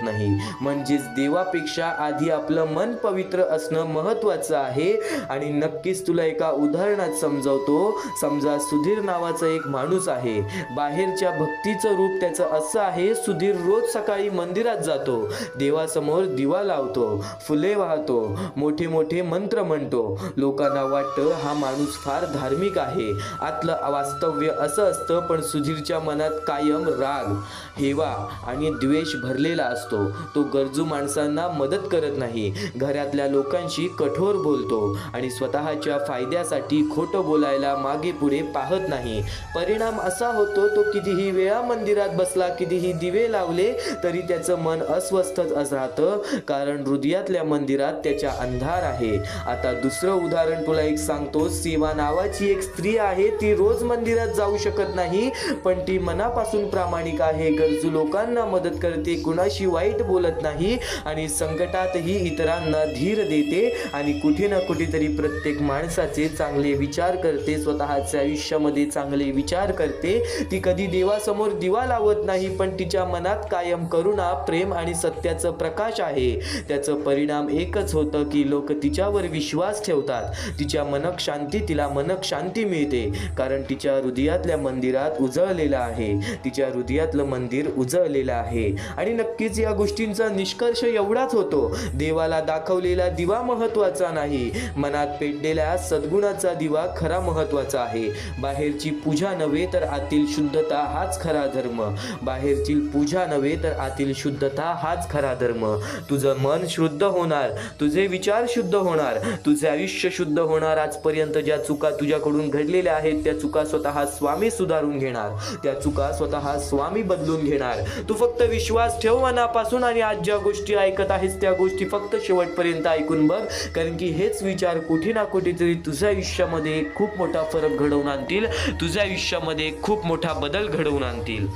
नाही, म्हणजेच देवापेक्षा आधी आपलं मन पवित्र असणं महत्वाचं आहे. आणि नक्कीच तुला एका उदाहरणात समजावतो. समजा सुधीर नावाचा एक माणूस आहे. बाहेरच्या भक्तीचं रूप त्याचं असं आहे, सुधीर रोज सकाळी मंदिरात जातो, देवासमोर दिवा लावतो, फुले वाहतो, मोठे मोठे मंत्र म्हणतो. लोकांना वाटतं हा माणूस फार धार्मिक आहे. आतलं वास्तव्य असं असतं, पण सुधीरच्या मनात कायम राग, हेवा आणि द्वेष भरलेला असतो. तो गरजू माणसांना मदत करत नाही, घरातल्या लोकांशी कठोर बोलतो आणि स्वतःच्या फायद्यासाठी खोटं बोलायला मागे पुढे पाहत नाही. परिणाम असा होतो, तो कितीही वेळा मंदिरात बसला, कितीही दिवे लावले तरी त्याचं मन अस्वस्थच राहतं, कारण हृदयातल्या मंदिरात त्याच्या अंधार आहे. आता दुसरं उदाहरण तुला एक सांगतो. सीमा नावाची एक स्त्री आहे. ती रोज मंदिरात जाऊ शकत नाही, पण ती मनापासून प्रामाणिक आहे, गरजू लोकांना मदत करते, कुणाशी वाईट बोलत नाही आणि संकटातही इतरांना धीर देते आणि कुठे ना कुठेतरी प्रत्येक माणसाचे चांगले विचार करते, स्वतःच्या आयुष्यामध्ये चांगले विचार करते. ती कधी देवासमोर दिवा लावत नाही, पण तिच्या मनात कायम करुणा, प्रेम आणि सत्याचं प्रकाश आहे. त्याचं परिणाम एकच होतं की लोक तिच्यावर विश्वास ठेवतात. तिला मनक शांती मिळते, कारण तिच्या हृदयातल्या मंदिरात उजळलेलं आहे, तिच्या हृदयातलं मंदिर उजळलेलं आहे. आणि नक्कीच या गोष्टींचा निष्कर्ष एवढाच होतो, देवाला दाखवलेला दिवा महत्वाचा नाही, मनात पेटलेल्या सद्गुणाचा दिवा खरा महत्वाचा आहे. बाहेरची पूजा नव्हे तर आतील शुद्धता हाच खरा धर्म, बाहेरची पूजा नव्हे तर आतील शुद्धता हाच खरा धर्म. तुझं मन शुद्ध होणार, तुझे विचार शुद्ध होणार, तुझे आयुष्य शुद्ध होणार. आजपर्यंत ज्या चुका तुझ्याकडून घडलेल्या आहेत त्या चुका स्वतः स्वामी सुधारून घेणार, त्या चुका स्वतः स्वामी बदलून घेणार. तू फक्त विश्वास ठेव मनापासून आणि आज ज्या गोष्टी ऐकत आहेस त्या गोष्टी फक्त शेवटपर्यंत ऐकून बघ, कारण की हेच विचार कुठे ना कुठेतरी तुझ्या आयुष्यामध्ये खूप मोठा फरक घडवून आणतील, तुझ्या आयुष्यामध्ये खूप मोठा बदल घडवून आणतील.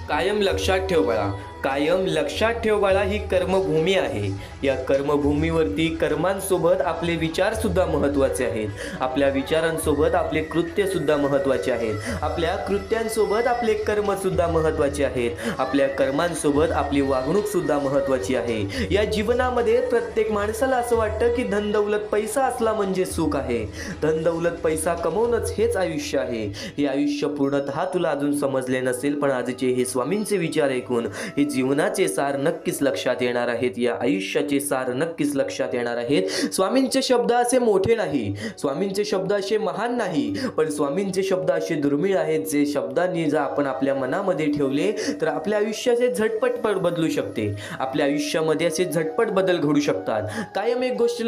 कायम लक्षात ठेव बाळा, ही कर्मभूमी आहे. या कर्मभूमीवरती कर्मांसोबत आपले विचार सुद्धा महत्वाचे आहेत, आपल्या विचारांसोबत आपले कृत्य सुद्धा महत्वाचे आहेत, आपल्या कृत्यांसोबत आपले कर्म सुद्धा महत्वाचे आहेत, आपल्या कर्मांसोबत आपली वागणूक सुद्धा महत्वाची आहे. या जीवनामध्ये प्रत्येक माणसाला असं वाटतं की धन दौलत पैसा असला म्हणजे सुख आहे, धन दौलत पैसा कमवणंच हेच आयुष्य आहे. हे आयुष्य पूर्णतः तुला अजून समजले नसेल, पण आजचे हे स्वामींचे विचार ऐकून हे जीवनाचे सार नक्कीच लक्षात येणार आहेत, या आयुष्याचे सार नक्कीच लक्षात येणार आहेत. स्वामींचे शब्द असे मोठे नाही, स्वामींचे शब्द असे महान नाही, पण स्वामींचे शब्द असे दुर्मिळ आहेत, जे शब्दांनी जर आपण आपल्या मनामध्ये ठेवले तर आपल्या आयुष्याचे झटपट बदलू शकते, आपल्या आयुष्यामध्ये असे झटपट बदल घडू शकतात. कायम एक गोष्ट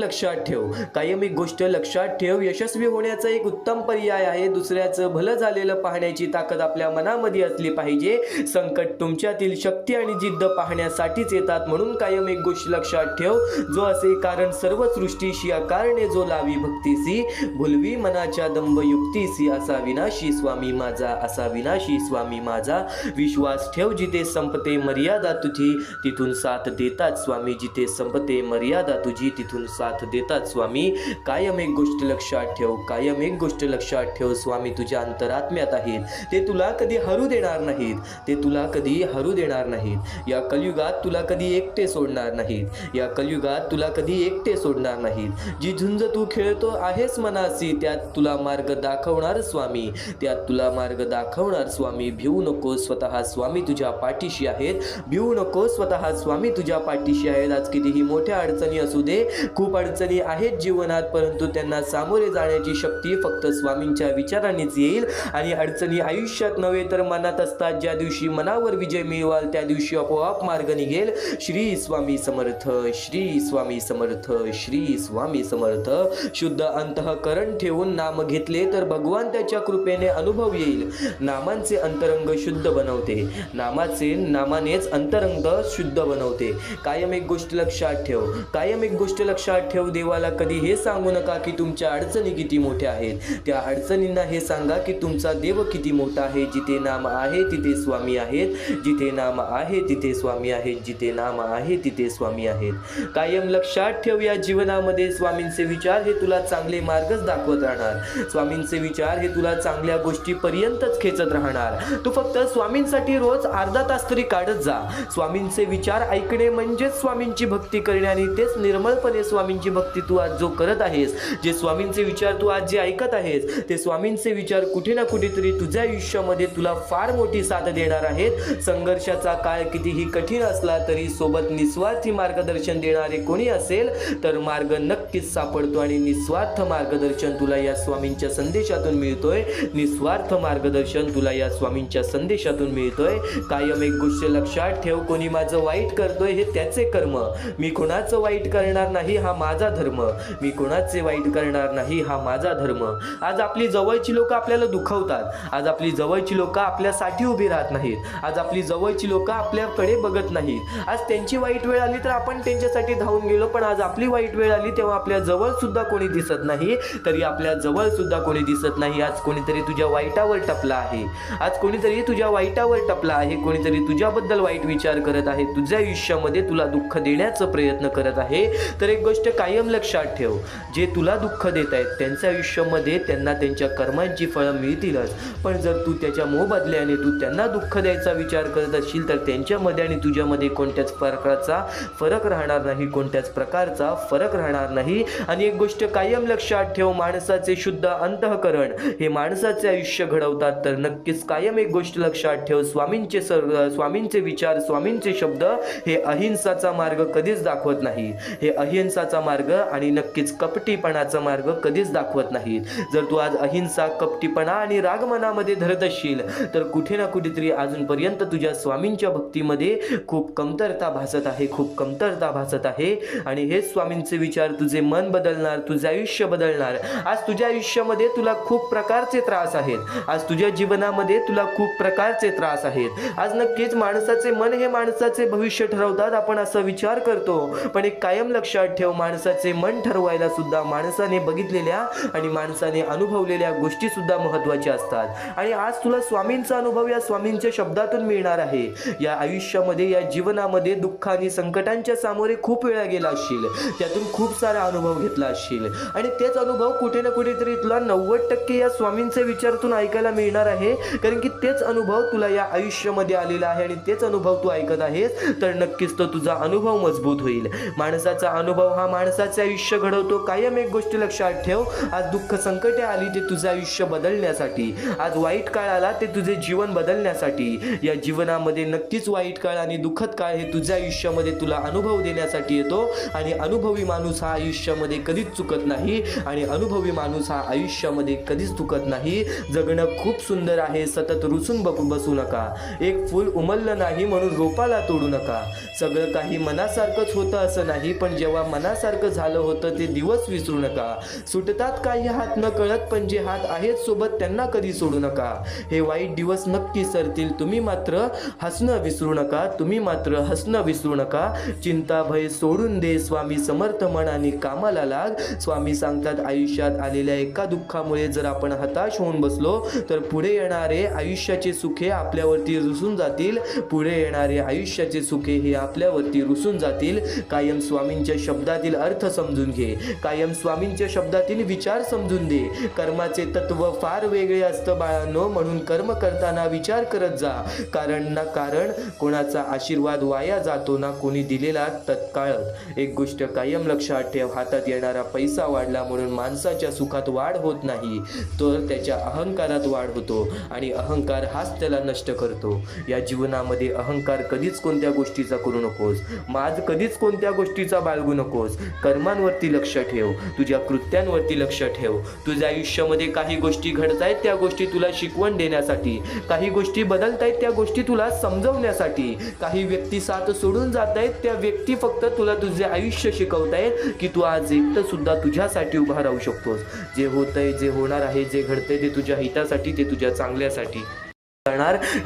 लक्षात ठेव, यशस्वी होण्याचा एक उत्तम पर्याय आहे दुसऱ्याचं भलं झालेलं पाहण्याची ताकद आपल्या मनामध्ये असली पाहिजे. संकट तुमच्यातील शक्ती आणि आणि जिद्द पाहण्यासाठीच येतात. म्हणून कायम एक गोष्ट लक्षात ठेव, जो असे कारण सर्व सृष्टीशी अकारणे जो लावी भक्तीसी, भुलवी मनाच्या दंभ युक्तीसी, असा विनाशी स्वामी माझा, असा विनाशी स्वामी माझा. विश्वास ठेव, जिथे संपते मर्यादा तुझी तिथून साथ देतात स्वामी, जिथे संपते मर्यादा तुझी तिथून साथ देतात स्वामी. कायम एक गोष्ट लक्षात ठेव, कायम एक गोष्ट लक्षात ठेव, स्वामी तुझ्या अंतरात्म्यात आहेत. ते तुला कधी हरू देणार नाहीत, ते तुला कधी हरू देणार नाहीत. या कलियुगात तुला कधी एकटे सोडणार नाहीत, या कलियुगात तुला कधी एकटे सोडणार नाहीत. जी झुंज तू खेळतो आहेस मनासी, त्यात तुला मार्ग दाखवणार स्वामी, त्यात तुला मार्ग दाखवणार स्वामी. भिवू नको, स्वतः स्वामी तुझ्या पाठीशी आहेत. भिवू नको, स्वतः स्वामी तुझ्या पाठीशी आहेत. आज कितीही मोठ्या अडचणी असू दे, खूप अडचणी आहेत जीवनात, परंतु त्यांना सामोरे जाण्याची शक्ती फक्त स्वामींच्या विचारानेच येईल. आणि अडचणी आयुष्यात नव्हे तर मनात असतात. ज्या दिवशी मनावर विजय मिळवाल त्या दिवशी आपोआप मार्ग निघेल. श्री स्वामी समर्थ, श्री स्वामी समर्थ, श्री स्वामी समर्थ. शुद्ध अंतःकरण ठेवून नाम घेतले तर भगवान त्याच्या कृपेने अनुभव येईल. नामांचे अंतरंग शुद्ध बनवते, नामानेच अंतरंग शुद्ध बनवते. कायम एक गोष्ट लक्षात ठेव, कायम एक गोष्ट लक्षात ठेव, देवाला कधी हे सांगू नका की तुमच्या अडचणी किती मोठ्या आहेत. त्या अडचणींना हे सांगा की तुमचा देव किती मोठा आहे. जिथे नाम आहे तिथे स्वामी आहेत, जिथे नाम आहे तिथे स्वामी आहेत, जिथे नाम आहे तिथे स्वामी आहेत. कायम लक्षात ठेव, या जीवनामध्ये स्वामींचे विचार हे तुला चांगले मार्गच दाखवत राहणार. स्वामींचे विचार हे तुला चांगल्या गोष्टीपर्यंतच खेचत राहणार. तू फक्त स्वामींसाठी रोज अर्धा तास तरी काढत जा. स्वामींचे विचार ऐकणे म्हणजेच स्वामींची भक्ती करणे, आणि तेच निर्मळपणे स्वामींची भक्ती तू आज जो करत आहेस, जे स्वामींचे विचार तू आज जे ऐकत आहेस, ते स्वामींचे विचार कुठे ना कुठेतरी तुझ्या आयुष्यामध्ये तुला फार मोठी साथ देणार आहेत. संघर्षाचा काळ कितीही कठीण असला तरी सोबत निस्वार्थी मार्गदर्शन देणारे कोणी असेल तर मार्ग नक्कीच सापडतो. आणि निस्वार्थ मार्गदर्शन तुला या स्वामींच्या संदेशातून मिळतोय, निस्वार्थ मार्गदर्शन तुला या स्वामींच्या संदेशातून मिळतोय. कायम एक गोष्ट लक्षात ठेव, कोणी माझं वाईट करतोय हे त्याचे कर्म, मी कोणाचं वाईट करणार नाही हा माझा धर्म, मी कोणाचे वाईट करणार नाही हा माझा धर्म. आज आपली जवळची लोक आपल्याला दुखवतात, आज आपली जवळची लोक आपल्यासाठी उभी राहत नाहीत, आज आपली जवळची लोक आपल्याकडे बघत नाहीत. आज त्यांची वाईट वेळ आली तर आपण त्यांच्यासाठी धावून गेलो, पण आज आपली वाईट वेळ आली तेव्हा आपल्या जवळ सुद्धा कोणी दिसत नाही, तरी आपल्या जवळ सुद्धा कोणी दिसत नाही. आज कोणीतरी तुझ्या वाईटावर टपला आहे, आज कोणीतरी तुझ्या वाईटावर टपला आहे, कोणीतरी तुझ्याबद्दल वाईट विचार करत आहे, तुझ्या आयुष्यामध्ये तुला दुःख देण्याचा प्रयत्न करत आहे. तर एक गोष्ट कायम लक्षात ठेव, जे तुला दुःख देत आहेत त्यांच्या आयुष्यामध्ये त्यांना त्यांच्या कर्मांची फळं मिळतीलच, पण जर तू त्याच्या मोबदल्याने तू त्यांना दुःख द्यायचा विचार करत असशील तर त्यांच्यामध्ये आणि तुझ्यामध्ये कोणत्याच प्रकारचा फरक राहणार नाही, कोणत्याच प्रकारचा फरक राहणार नाही. आणि एक गोष्ट कायम लक्षात ठेव, माणसाचे शुद्ध अंतःकरण हे माणसाचे आयुष्य घडवतात. तर नक्कीच कायम एक गोष्ट लक्षात ठेव, स्वामींचे विचार, स्वामींचे शब्द हे अहिंसाचा मार्ग कधीच दाखवत नाही, हे अहिंसाचा मार्ग आणि नक्कीच कपटीपणाचा मार्ग कधीच दाखवत नाहीत. जर तू आज अहिंसा, कपटीपणा आणि राग मनामध्ये धरत असशील तर कुठे ना कुठेतरी अजूनपर्यंत तुझ्या स्वामींच्या भक्तीमध्ये खूप कमतरता भासत आहे, खूप कमतरता भासत आहे. आणि हेच स्वामींचे विचार तुझे मन बदलणार, तुझे आयुष्य बदलणार. आज तुझ्या आयुष्यामध्ये तुला खूप प्रकारचे त्रास आहेत, आज तुझ्या जीवनामध्ये तुला खूप प्रकारचे त्रास आहेत. आज नक्कीच माणसाचे मन हे माणसाचे भविष्य ठरवतात, आपण असा विचार करतो, पण एक कायम लक्षात ठेव, माणसाचे मन ठरवायला सुद्धा माणसाने बघितलेल्या आणि माणसाने अनुभवलेल्या गोष्टी सुद्धा महत्त्वाच्या असतात. आणि आज तुला स्वामींचा अनुभव या स्वामींच्या शब्दातून मिळणार आहे. या आयुष्यामध्ये, या जीवनामध्ये दुःख आणि संकटांच्या सामोरे खूप वेळा गेला असशील, त्यातून खूप सारा अनुभव घेतला असशील, आणि तेच अनुभव कुठे ना कुठेतरी तुला 90% या स्वामींचे विचारातून ऐकायला मिळणार आहे. कारण की तेच अनुभव तुला या आयुष्यामध्ये आलेला आहे आणि तेच अनुभव तू ऐकत आहेस, तर नक्कीच तो तुझा अनुभव मजबूत होईल. माणसाचा अनुभव हा माणसाचे आयुष्य घडवतो. कायम एक गोष्ट लक्षात ठेव, आज दुःख संकटे आली ते तुझं आयुष्य बदलण्यासाठी, आज वाईट काळ आला ते तुझे जीवन बदलण्यासाठी. या जीवनामध्ये नक्कीच वाईट काळ आणि दुःखद काळ हे तुझ्या आयुष्यामध्ये तुला अनुभव देण्यासाठी येतो. आणि अनुभवी माणूस हा आयुष्यामध्ये कधीच चुकत नाही, आणि अनुभवी माणूस हा आयुष्यामध्ये कधीच चुकत नाही. जगणं खूप सुंदर आहे, सतत रुसून बसू नका. एक फूल उमललं नाही म्हणून रोपाला तोडू नका. सगळं काही मनासारखंच होतं असं नाही, पण जेव्हा मनासारखं झालं होतं ते दिवस विसरू नका. सुटतात काही हात न कळत, पण जे हात आहेत सोबत त्यांना कधी सोडू नका. हे वाईट दिवस नक्की सरतील, तुम्ही मात्र हसणं विसरू विसरू नका, तुम्ही मात्र हसणं विसरू नका. चिंता भय सोडून दे, स्वामी समर्थ मनाने कामाला लाग. स्वामी सांगतात, आयुष्यात आलेल्या एका दुःखामुळे जर आपण हताश होऊन बसलो तर पुढे येणारे आयुष्याचे सुखे आपल्यावरती रुसून जातील. पुढे येणारे आयुष्याचे सुखे हे आपल्यावरती रुसून जातील. कायम स्वामींच्या शब्दातील अर्थ समजून घे, कायम स्वामींच्या शब्दातील विचार समजून दे. कर्माचे तत्व फार वेगळे असतं बाळांनो, म्हणून कर्म करताना विचार करत जा. कारण कोणाचा आशीर्वाद वाया जातो ना कोणी दिलेला तत्काळच. एक गोष्ट कायम लक्षात ठेव, हातात येणारा पैसा वाढला म्हणून माणसाच्या सुखात वाढ होत नाही, तर त्याच्या अहंकारात वाढ होतो आणि अहंकार हाच त्याला नष्ट करतो. या जीवनामध्ये अहंकार कधीच कोणत्या गोष्टीचा करू नकोस, माज कधीच कोणत्या गोष्टीचा बाळगू नकोस. कर्मांवरती लक्ष ठेव, तुझ्या कृत्यांवरती लक्ष ठेव. तुझ्या आयुष्यामध्ये काही गोष्टी घडतायत त्या गोष्टी तुला शिकवण देण्यासाठी, काही गोष्टी बदलतायत त्या गोष्टी तुला समजवण्यासाठी, काही व्यक्ती साथ सोडून जात आहेत त्या व्यक्ती फक्त तुला तुझे आयुष्य शिकवतायत की तू आज एकटं सुद्धा तुझ्यासाठी उभा राहू शकतोस. जे होतंय, जे होणार आहे, जे घडतंय ते तुझ्या हितासाठी, ते तुझ्या चांगल्यासाठी.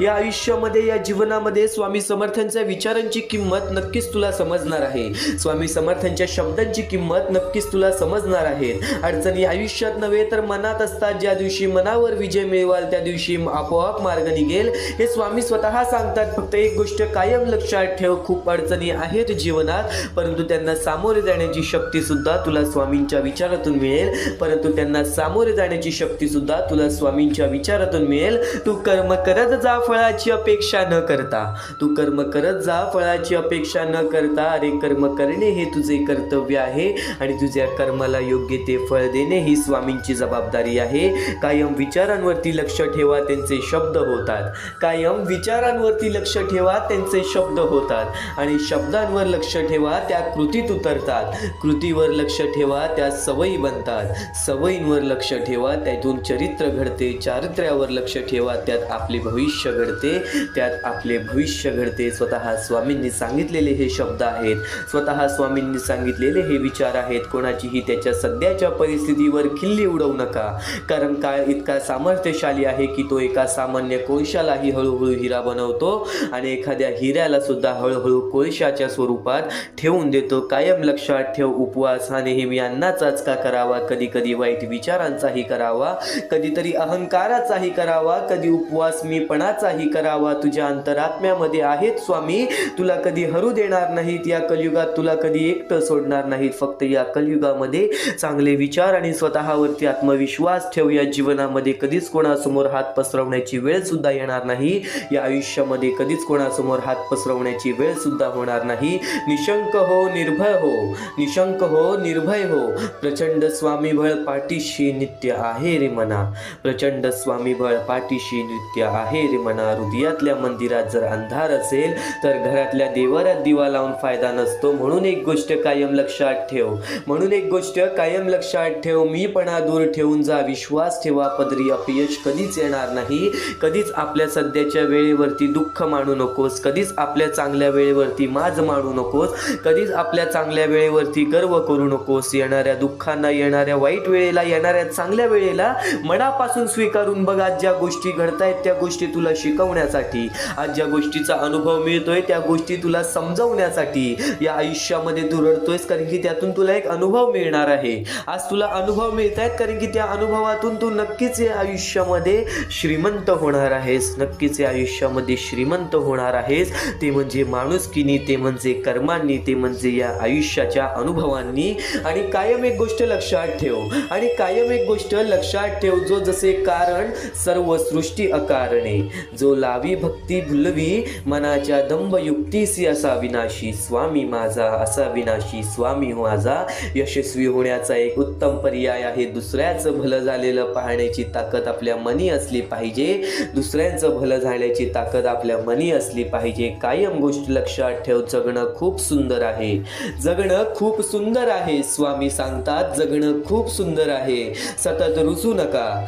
या आयुष्यामध्ये, या जीवनामध्ये स्वामी समर्थांच्या विचारांची किंमत नक्कीच तुला समजणार आहे. स्वामी समर्थांच्या शब्दांची किंमत नक्कीच तुला समजणार आहे. अडचणी आयुष्यात नव्हे तर मनात असतात. ज्या दिवशी मनावर विजय मिळवाल त्या दिवशी आपोआप मार्ग निघेल, हे स्वामी स्वतः सांगतात. फक्त एक गोष्ट कायम लक्षात ठेव, खूप अडचणी आहेत जीवनात, परंतु त्यांना सामोरे जाण्याची शक्ती सुद्धा तुला स्वामींच्या विचारातून मिळेल. परंतु त्यांना सामोरे जाण्याची शक्ती सुद्धा तुला स्वामींच्या विचारातून मिळेल. तू कर्म करत जा फळाची अपेक्षा न करता, तू कर्म करत जा फळाची अपेक्षा न करता. अरे कर्म करणे हे तुझे कर्तव्य आहे आणि तुझ्या कर्माला योग्य ते फळ देणे ही स्वामींची जबाबदारी आहे. कायम विचारांवरती लक्ष ठेवा, त्यांचे शब्द होतात. कायम विचारांवरती लक्ष ठेवा, त्यांचे शब्द होतात आणि शब्दांवर लक्ष ठेवा, त्या कृतीत उतरतात. कृतीवर लक्ष ठेवा, त्या सवयी बनतात. सवयींवर लक्ष ठेवा, त्यातून चरित्र घडते. चारित्र्यावर लक्ष ठेवा, त्यात आपले भविष्य घडते, त्यात आपले भविष्य घडते. स्वतः स्वामींनी सांगितलेले हे शब्द आहेत, स्वतः स्वामींनी सांगितलेले हे विचार आहेत. कोणाचीही त्याच्या सध्याच्या परिस्थितीवर खिल्ली उडवू नका, कारण काळ इतका सामर्थ्यशाली आहे की तो एका सामान्य कोळशालाही हळूहळू हिरा बनवतो आणि एखाद्या हिऱ्याला सुद्धा हळूहळू कोळशाच्या स्वरूपात ठेवून देतो. कायम लक्षात ठेव, उपवास हा नेहमी अन्नाचाच का करावा, कधी कधी वाईट विचारांचाही करावा, कधीतरी अहंकाराचाही करावा, कधी उपवास मीपणाचाही करावा. तुझ्या अंतरात्म्यामध्ये आहेत स्वामी, तुला कधी हरू देणार नाहीत. या कलियुगात तुला कधी एकटं सोडणार नाहीत. फक्त या कलियुगामध्ये चांगले विचार आणि स्वतःवरती आत्मविश्वास ठेव. या जीवनामध्ये कधीच कोणासमोर हात पसरवण्याची वेळ सुद्धा येणार नाही. या आयुष्यामध्ये कधीच कोणासमोर हात पसरवण्याची वेळ सुद्धा होणार नाही. निशंक हो, निर्भय हो, निशंक हो, निर्भय हो. प्रचंड स्वामीबळ पाठीशी नित्य आहे रे मना, प्रचंड स्वामीबळ पाठीशी नित्य आहे रे मना. हृदयातल्या मंदिरात जर अंधार असेल तर घरातल्या देवाऱ्यात दिवा लावून फायदा नसतो. म्हणून एक गोष्ट कायम लक्षात ठेव, म्हणून एक गोष्ट कायम लक्षात ठेव, मीपणा दूर ठेवून जा. विश्वास ठेवा, पदरी अपयश कधीच येणार नाही. कधीच आपल्या सध्याच्या वेळेवरती दुःख मानू नकोस, कधीच आपल्या चांगल्या वेळेवरती माज मानू नकोस, कधीच आपल्या चांगल्या वेळेवरती गर्व करू नकोस. येणाऱ्या दुःखांना, येणाऱ्या वाईट वेळेला, येणाऱ्या चांगल्या वेळेला मनापासून स्वीकारून बघा. ज्या गोष्टी घडतायत त्या गोष्टी तुला शिकवण्यासाठी, आज ज्या गोष्टीचा अनुभव मिळतोय त्या गोष्टी तुला समजवण्यासाठी. या आयुष्यामध्ये तू रडतोयस कारण की त्यातून तुला एक अनुभव मिळणार आहे. आज तुला अनुभव मिळत आहेत कारण की त्या अनुभवातून तू नक्कीच या आयुष्यामध्ये श्रीमंत होणार आहेस, नक्कीच या आयुष्यामध्ये श्रीमंत होणार आहेस. ते म्हणजे माणुसकीनी, ते म्हणजे कर्मांनी, ते म्हणजे या आयुष्याच्या अनुभवांनी. आणि कायम एक गोष्ट लक्षात ठेव, आणि कायम एक गोष्ट लक्षात ठेव, जो जसे कारण सर्व सृष्टी अकारणे, जो लावी भक्ती भुलवी मनाच्या दंभ युक्तीसी असा विनाशी स्वामी माझा, असा विनाशी स्वामी माझा. यशस्वी होण्याचा एक उत्तम पर्याय आहे दुसऱ्याचं भलं झालेलं पाहण्याची ताकद आपल्या मनी असली पाहिजे. दुसऱ्यांचं भलं झाल्याची ताकद आपल्या मनी असली पाहिजे. कायम गोष्ट लक्षात ठेव, जगणं खूप सुंदर आहे, जगणं खूप सुंदर आहे. स्वामी सांगतात जगणं खूप सुंदर आहे. सतत रुसू नका,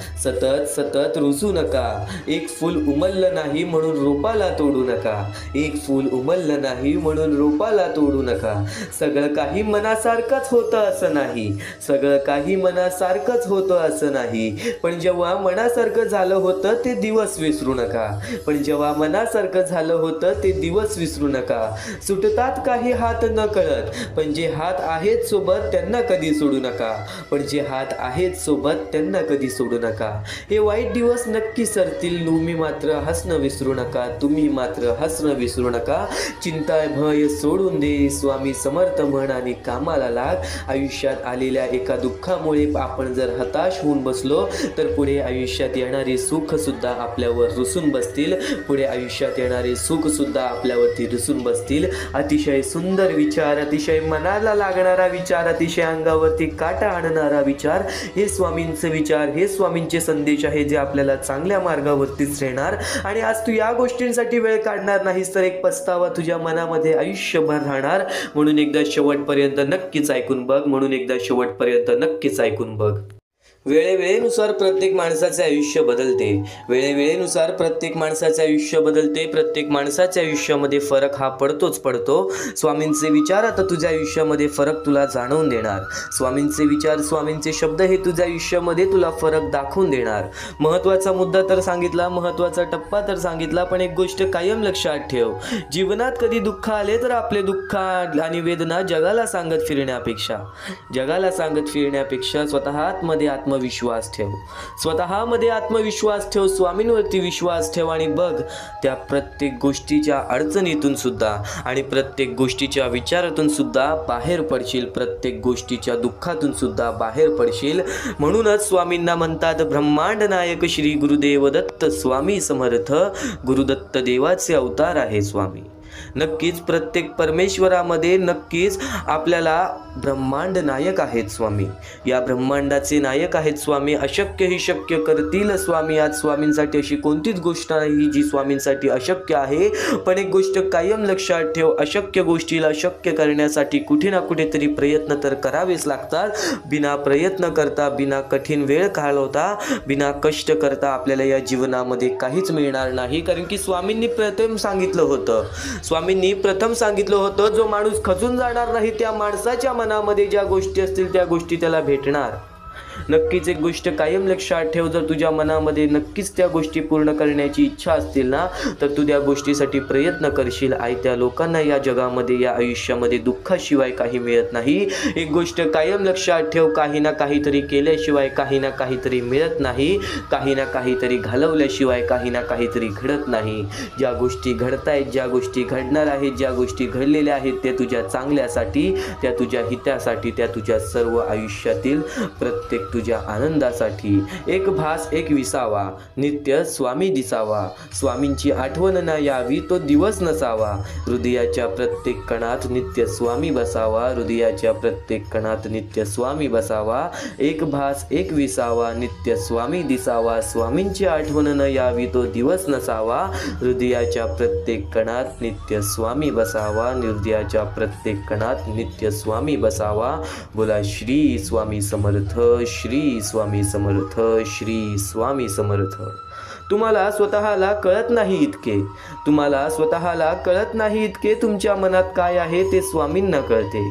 सतत रुसू नका. एक फूल उमललं नाही म्हणून रोपाला तोडू नका, एक फूल उमललं नाही म्हणून रोपाला तोडू नका. सगळं काही मनासारखंच होतं असं नाही, सगळं काही मनासारखंच होतं असं नाही. पण जेव्हा मनासारखं झालं होतं ते दिवस विसरू नका, पण जेव्हा मनासारखं झालं होतं ते दिवस विसरू नका. सुटतात काही हात न कळत, पण जे हात आहेत सोबत त्यांना कधी सोडू नका, पण जे हात आहेत सोबत त्यांना कधी सोडू नका. हे वाईट दिवस नक्की सरतील, तुम्ही मात्र हसणं विसरू नका, तुम्ही मात्र हसणं विसरू नका. चिंता भय सोडून दे, स्वामी समर्थ म्हण आणि कामाला लाग. आयुष्यात आलेल्या एका दुःखामुळे आपण जर हताश होऊन बसलो तर पुढे आयुष्यात येणारे सुख सुद्धा आपल्यावर रुसून बसतील, पुढे आयुष्यात येणारे सुख सुद्धा आपल्यावरती रुसून बसतील. अतिशय सुंदर विचार, अतिशय मनाला लागणारा विचार, अतिशय अंगावरती काटा आणणारा विचार, हे स्वामींचे विचार, हे स्वामींचे संदेश आहे जे आपल्याला चांगल्या मार्गावरतीच नेणार. आणि आज तू या गोष्टींसाठी वेळ काढणार नाहीस तर एक पस्तावा तुझ्या मनामध्ये आयुष्यभर राहणार. म्हणून एकदा शेवटपर्यंत नक्कीच ऐकून बघ, म्हणून एकदा शेवटपर्यंत नक्कीच ऐकून बघ. वेळेवेळेनुसार प्रत्येक माणसाचे आयुष्य बदलते, वेळेवेळेनुसार प्रत्येक माणसाचे आयुष्य बदलते. प्रत्येक माणसाच्या आयुष्यामध्ये फरक हा पडतोच पडतो. स्वामींचे विचार आता तुझ्या आयुष्यामध्ये फरक तुला जाणवून देणार. स्वामींचे विचार, स्वामींचे शब्द हे तुझ्या आयुष्यामध्ये तुला फरक दाखवून देणार. महत्त्वाचा मुद्दा तर सांगितला, महत्त्वाचा टप्पा तर सांगितला, पण एक गोष्ट कायम लक्षात ठेव. जीवनात कधी दुःख आले तर आपले दुःख आणि वेदना जगाला सांगत फिरण्यापेक्षा स्वतः आतमध्ये आत्मविश्वास ठेव, स्वतःमध्ये आत्मविश्वास ठेव, स्वामींवरती विश्वास ठेव आणि बघ त्या प्रत्येक गोष्टीच्या अडचणीतून सुद्धा आणि प्रत्येक गोष्टीच्या विचारातून सुद्धा बाहेर पडशील, प्रत्येक गोष्टीच्या दुःखातून सुद्धा बाहेर पडशील. म्हणूनच स्वामींना म्हणतात ब्रह्मांड नायक श्री गुरुदेव दत्त स्वामी समर्थ. गुरुदत्त देवाचे अवतार आहे स्वामी. नक्कीच प्रत्येक परमेश्वरामध्ये नक्कीच आपल्याला ब्रह्मांड नायक आहेत स्वामी, या ब्रह्मांडाचे नायक आहेत स्वामी. अशक्य ही शक्य करतील स्वामी. आज स्वामींसाठी अशी कोणतीच गोष्ट नाही जी स्वामींसाठी अशक्य आहे. पण एक गोष्ट कायम लक्षात ठेव, अशक्य गोष्टीला शक्य करण्यासाठी कुठे ना कुठेतरी प्रयत्न तर करावेच लागतात. बिना प्रयत्न करता, बिना कठीण वेळ घालवता, बिना कष्ट करता आपल्याला या जीवनामध्ये काहीच मिळणार नाही. कारण की स्वामींनी प्रथम सांगितलं होतं, जो माणूस खचून जाणार नाही त्या माणसाच्या मनामध्ये ज्या गोष्टी असतील त्या गोष्टी त्याला भेटणार. नक्कीच एक गोष्ट कायम लक्षात ठेव, जर तुझ्या मनामध्ये नक्कीच त्या गोष्टी पूर्ण करण्याची इच्छा असतील ना तर तू त्या गोष्टीसाठी प्रयत्न करशील. त्या लोकांना या जगामध्ये, या आयुष्यामध्ये दुःखाशिवाय काही मिळत नाही. एक गोष्ट कायम लक्षात ठेव, काही ना काहीतरी केल्याशिवाय काही ना काहीतरी मिळत नाही, काही ना काहीतरी घालवल्याशिवाय काही ना काहीतरी घडत नाही. ज्या गोष्टी घडतायत, ज्या गोष्टी घडणार आहेत, ज्या गोष्टी घडलेल्या आहेत त्या तुझ्या चांगल्यासाठी, त्या तुझ्या हितासाठी, त्या तुझ्या सर्व आयुष्यातील प्रत्येक तुझ्या आनंदासाठी. एक भास एक विसावा, नित्य स्वामी दिसावा. स्वामींची आठवण ना यावी तो दिवस नसावा. हृदयाच्या प्रत्येक कणात नित्य स्वामी बसावा, हृदयाच्या प्रत्येक कणात नित्य स्वामी बसावा. एक भास एक विसावा, नित्य स्वामी दिसावा. स्वामींची आठवण न यावी तो दिवस नसावा. हृदयाच्या प्रत्येक कणात नित्य स्वामी बसावा, हृदयाच्या प्रत्येक कणात नित्य स्वामी बसावा. बोला श्री स्वामी समर्थ, श्री स्वामी समर्थ, श्री स्वामी समर्थ. तुम्हाला स्वतःला कळत नाही इतके, तुमच्या मनात काय आहे ते स्वामींना कळते.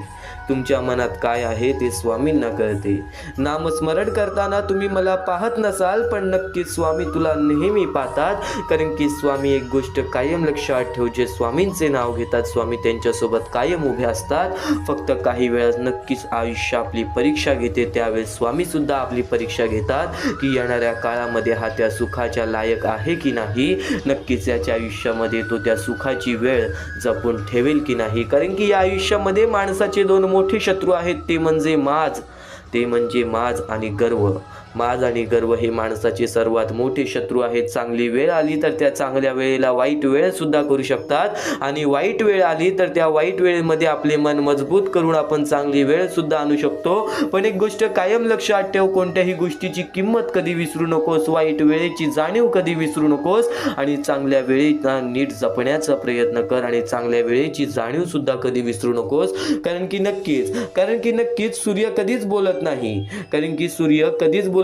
तुमच्या मनात काय आहे ते स्वामींना कळते. नामस्मरण करताना तुम्ही मला पाहत नसाल, पण नक्कीच स्वामी तुला नेहमी पाहतात. कारण की स्वामी एक गोष्ट कायम लक्षात ठेव, जे स्वामींचे नाव घेतात स्वामी त्यांच्यासोबत कायम उभे असतात. फक्त काही वेळात नक्कीच आयुष्य आपली परीक्षा घेते, त्यावेळेस स्वामी सुद्धा आपली परीक्षा घेतात की येणाऱ्या काळामध्ये हा त्या सुखाच्या लायक आहे की नाही. नक्कीच याच्या आयुष्यामध्ये तो त्या सुखाची वेळ जपून ठेवेल की नाही. कारण की या आयुष्यामध्ये माणसाचे दोन मोठे शत्रू आहेत, ते म्हणजे माज आणि गर्व. माज आणि गर्व हे माणसाचे सर्वात मोठे शत्रू आहेत. चांगली वेळ आली तर त्या चांगल्या वेळेला वाईट वेळ सुद्धा करू शकतात, आणि वाईट वेळ आली तर त्या वाईट वेळेमध्ये आपले मन मजबूत करून आपण चांगली वेळ सुद्धा आणू शकतो. पण एक गोष्ट कायम लक्षात ठेव, कोणत्याही गोष्टीची किंमत कधी विसरू नकोस, वाईट वेळेची जाणीव कधी विसरू नकोस, आणि चांगल्या वेळेला नीट जपण्याचा प्रयत्न कर, आणि चांगल्या वेळेची जाणीव सुद्धा कधी विसरू नकोस. कारण की नक्कीच सूर्य कधीच बोलत नाही,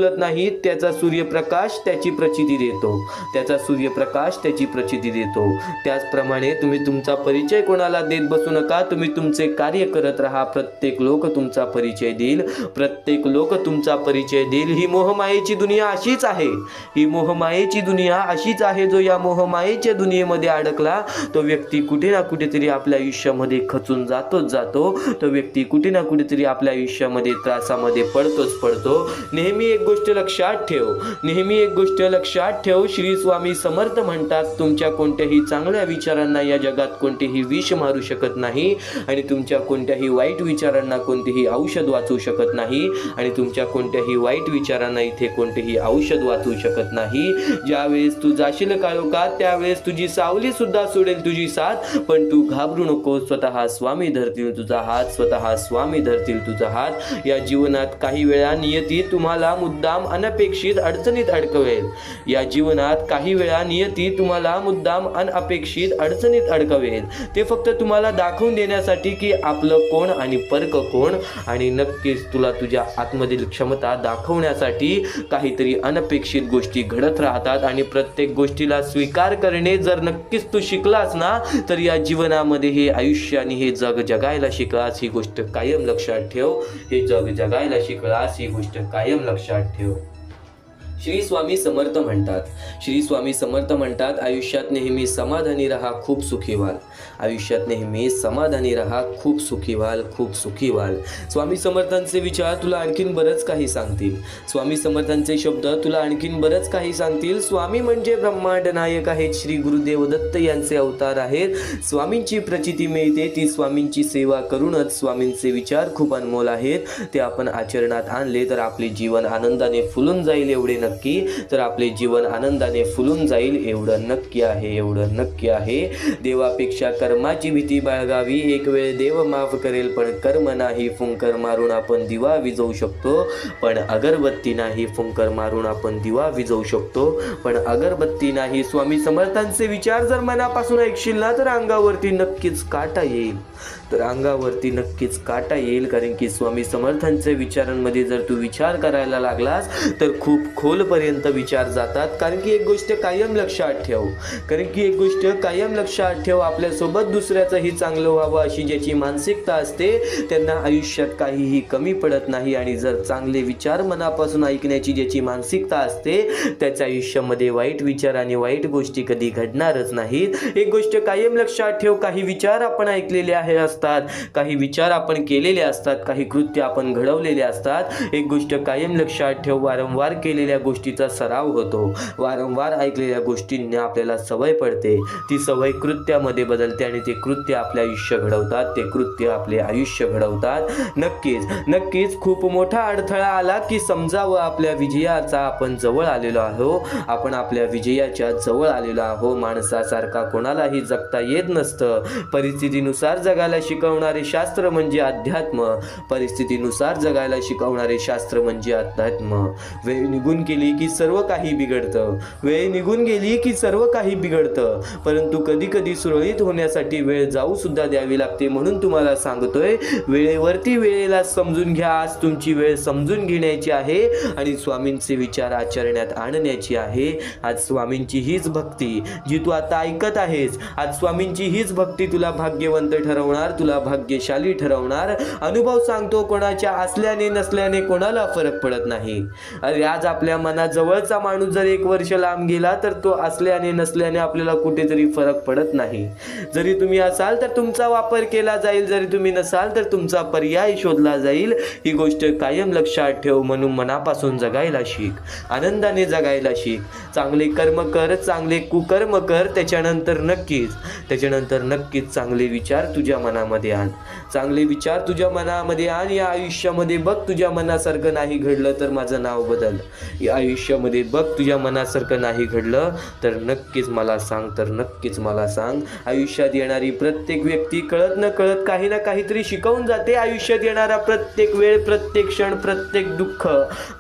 बोलत नाही त्याचा सूर्यप्रकाश त्याची प्रचिती देतो, त्याचा सूर्यप्रकाश त्याची प्रचिती देतो. त्याचप्रमाणे तुम्ही तुमचा परिचय कोणाला देत बसू नका. तुम्ही तुमचे कार्य करत राहा. प्रत्येक लोक तुमचा परिचय देईल, प्रत्येक लोक तुमचा परिचय देईल. ही मोहमायेची दुनिया अशीच आहे, ही मोहमायेची दुनिया अशीच आहे. जो या मोहमायेच्या दुनियेमध्ये अडकला तो व्यक्ती कुठे ना कुठेतरी आपल्या आयुष्यामध्ये खचून जातो. तो व्यक्ती कुठे ना कुठेतरी आपल्या आयुष्यामध्ये त्रासामध्ये पडतो. नेहमी एक गोष्ट लक्षात ठेव, नेहमी एक गोष्ट लक्षात ठेव. श्री स्वामी समर्थ म्हणतात, तुमच्या कोणत्याही चांगल्या विचारांना या जगात कोणतेही विष मारू शकत नाही आणि तुमच्या कोणत्याही वाईट विचारांना कोणतेही औषध वाचू शकत नाही आणि तुमच्या कोणत्याही वाईट विचारांना इथे कोणतेही औषध वाचू शकत नाही. ज्यावेळेस तू जाशील काळोखात त्यावेळेस तुझी सावली सुद्धा सोडेल तुझी साथ, पण तू घाबरू नको. स्वतः स्वामी धरतील तुझा हात, स्वतः स्वामी धरतील तुझा हात. या जीवनात काही वेळा नियती तुम्हाला मुद्दाम अनपेक्षित अडचणीत अडकवेल. या जीवनात काही वेळा नियती तुम्हाला मुद्दाम अनपेक्षित अडचणीत अडकवेल. ते फक्त तुम्हाला दाखवून देण्यासाठी की आपलं कोण आणि परक कोण, आणि नक्कीच तुला तुझ्या आतमधील क्षमता दाखवण्यासाठी काहीतरी अनपेक्षित गोष्टी घडत राहतात. आणि प्रत्येक गोष्टीला स्वीकार करणे जर नक्कीच तू शिकलास ना, तर या जीवनामध्ये हे आयुष्य आणि हे जग जगायला शिकलास. ही गोष्ट कायम लक्षात ठेव. हे जग जगायला शिकलास, ही गोष्ट कायम लक्षात ठेव. श्री स्वामी समर्थ म्हणतात, श्री स्वामी समर्थ म्हणतात, आयुष्यात नेहमी समाधानी राहा, खूप सुखी व्हाल. आयुष्यात नेहमी समाधानी राहा, खूप सुखी व्हाल, खूप सुखी व्हाल. स्वामी समर्थांचे विचार तुला आणखीन बरंच काही सांगतील. स्वामी समर्थांचे शब्द तुला आणखीन बरंच काही सांगतील. स्वामी म्हणजे ब्रह्मांड नायक आहेत. श्री गुरुदेव दत्त यांचे अवतार आहेत. स्वामींची प्रचिती मिळते ती स्वामींची सेवा करूनच. स्वामींचे विचार खूप अनमोल आहेत. ते आपण आचरणात आणले तर आपले जीवन आनंदाने फुलून जाईल, एवढे नक्की. तर आपले जीवन आनंदाने फुलून जाईल एवढं नक्की आहे, एवढं नक्की आहे. देवापेक्षा कर्माची भीती बाळगावी. एक वेळ देव माफ करेल, पण कर्म नाही. फुंकर मारून आपण दिवा विझवू शकतो, पण अगरबत्ती नाही. फुंकर मारून आपण दिवा विझवू शकतो, पण अगरबत्ती नाही. स्वामी समर्थांचे विचार जर मनापासून ऐकशील ना, तर अंगावरती नक्कीच काटा येईल, तर अंगावरती नक्कीच काटा येईल. कारण की स्वामी समर्थांच्या विचारांमध्ये जर तू विचार करायला लागलास तर खूप खोलपर्यंत विचार जातात. कारण की एक गोष्ट कायम लक्षात ठेव, कारण की एक गोष्ट कायम लक्षात ठेव, आपल्यासोबत दुसऱ्याचंही चांगलं व्हावं अशी ज्याची मानसिकता असते त्यांना आयुष्यात काहीही कमी पडत नाही. आणि जर चांगले विचार मनापासून ऐकण्याची ज्याची मानसिकता असते त्याच्या आयुष्यामध्ये वाईट विचार आणि वाईट गोष्टी कधी घडणारच नाहीत. एक गोष्ट कायम लक्षात ठेव, काही विचार आपण ऐकलेले असतात, काही विचार आपण केलेले असतात, काही कृत्य आपण घडवलेले असतात. एक गोष्ट कायम लक्षात ठेव, वारंवार केलेल्या गोष्टीचा सराव होतो. वारंवार ऐकलेल्या गोष्टींना आपल्याला सवय पडते. ती सवय कृत्यामध्ये बदलते आणि ते कृत्य आपले आयुष्य घडवतात, ते कृत्य आपले आयुष्य घडवतात. नक्कीच नक्कीच खूप मोठा अडथळा आला की समजावं आपल्या विजयाचा आपण जवळ आलेलो आहो, आपण आपल्या विजयाच्या जवळ आलेलो आहो. माणसासारखा कोणालाही जगता येत नसतं. परिस्थितीनुसार जगायला शिकवणारे शास्त्र म्हणजे अध्यात्म. परिस्थितीनुसार जगायला शिकवणारे शास्त्र म्हणजे अध्यात्म. वेळ निघून गेली की सर्व काही बिघडतं, वेळ निघून गेली की सर्व काही बिघडतं. परंतु कधी कधी सुरळीत होण्यासाठी वेळ जाऊ सुद्धा द्यावी लागते. म्हणून तुम्हाला सांगतोय, वेळेवरती वेळेला समजून घ्या. आज तुमची वेळ समजून घेण्याची आहे आणि स्वामींचे विचार आचरण्यात आणण्याची आहे. आज स्वामींची हीच भक्ती जी तू आता ऐकत आहेस, आज स्वामींची हीच भक्ती तुला भाग्यवंत ठरवणार, तुला भाग्यशाली ठरवणार. अनुभव सांगतो, कोणाच्या असल्याने नसल्याने कोणाला फरक पडत नाही. अरे आज आपल्या मनाजवळचा माणूस जर 1 वर्ष लांब गेला तर तो असल्याने नसल्याने आपल्याला कुठेतरी फरक पडत नाही. जरी तुम्ही असाल तर तुमचा वापर केला जाईल, जरी तुम्ही नसाल तर तुमचा पर्याय शोधला जाईल. ही गोष्ट कायम लक्षात ठेव. म्हणून मनापासून जगायला शिक, आनंदाने जगायला शिक. चांगले कर्म कर, चांगले कुकर्म कर. त्याच्यानंतर नक्कीच चांगले विचार तुझ्या मनामध्ये आण, चांगले विचार तुझ्या मनामध्ये आण. या आयुष्यामध्ये बघ, तुझ्या मनासारखं नाही घडलं तर माझं नाव बदल. या आयुष्यामध्ये बघ तुझ्या मनासारखं नाही घडलं तर नक्कीच मला सांग, तर नक्कीच मला सांग. आयुष्यात येणारी प्रत्येक व्यक्ती कळत न कळत काही ना काहीतरी शिकवून जाते. आयुष्यात येणारा प्रत्येक वेळ, प्रत्येक क्षण, प्रत्येक दुःख,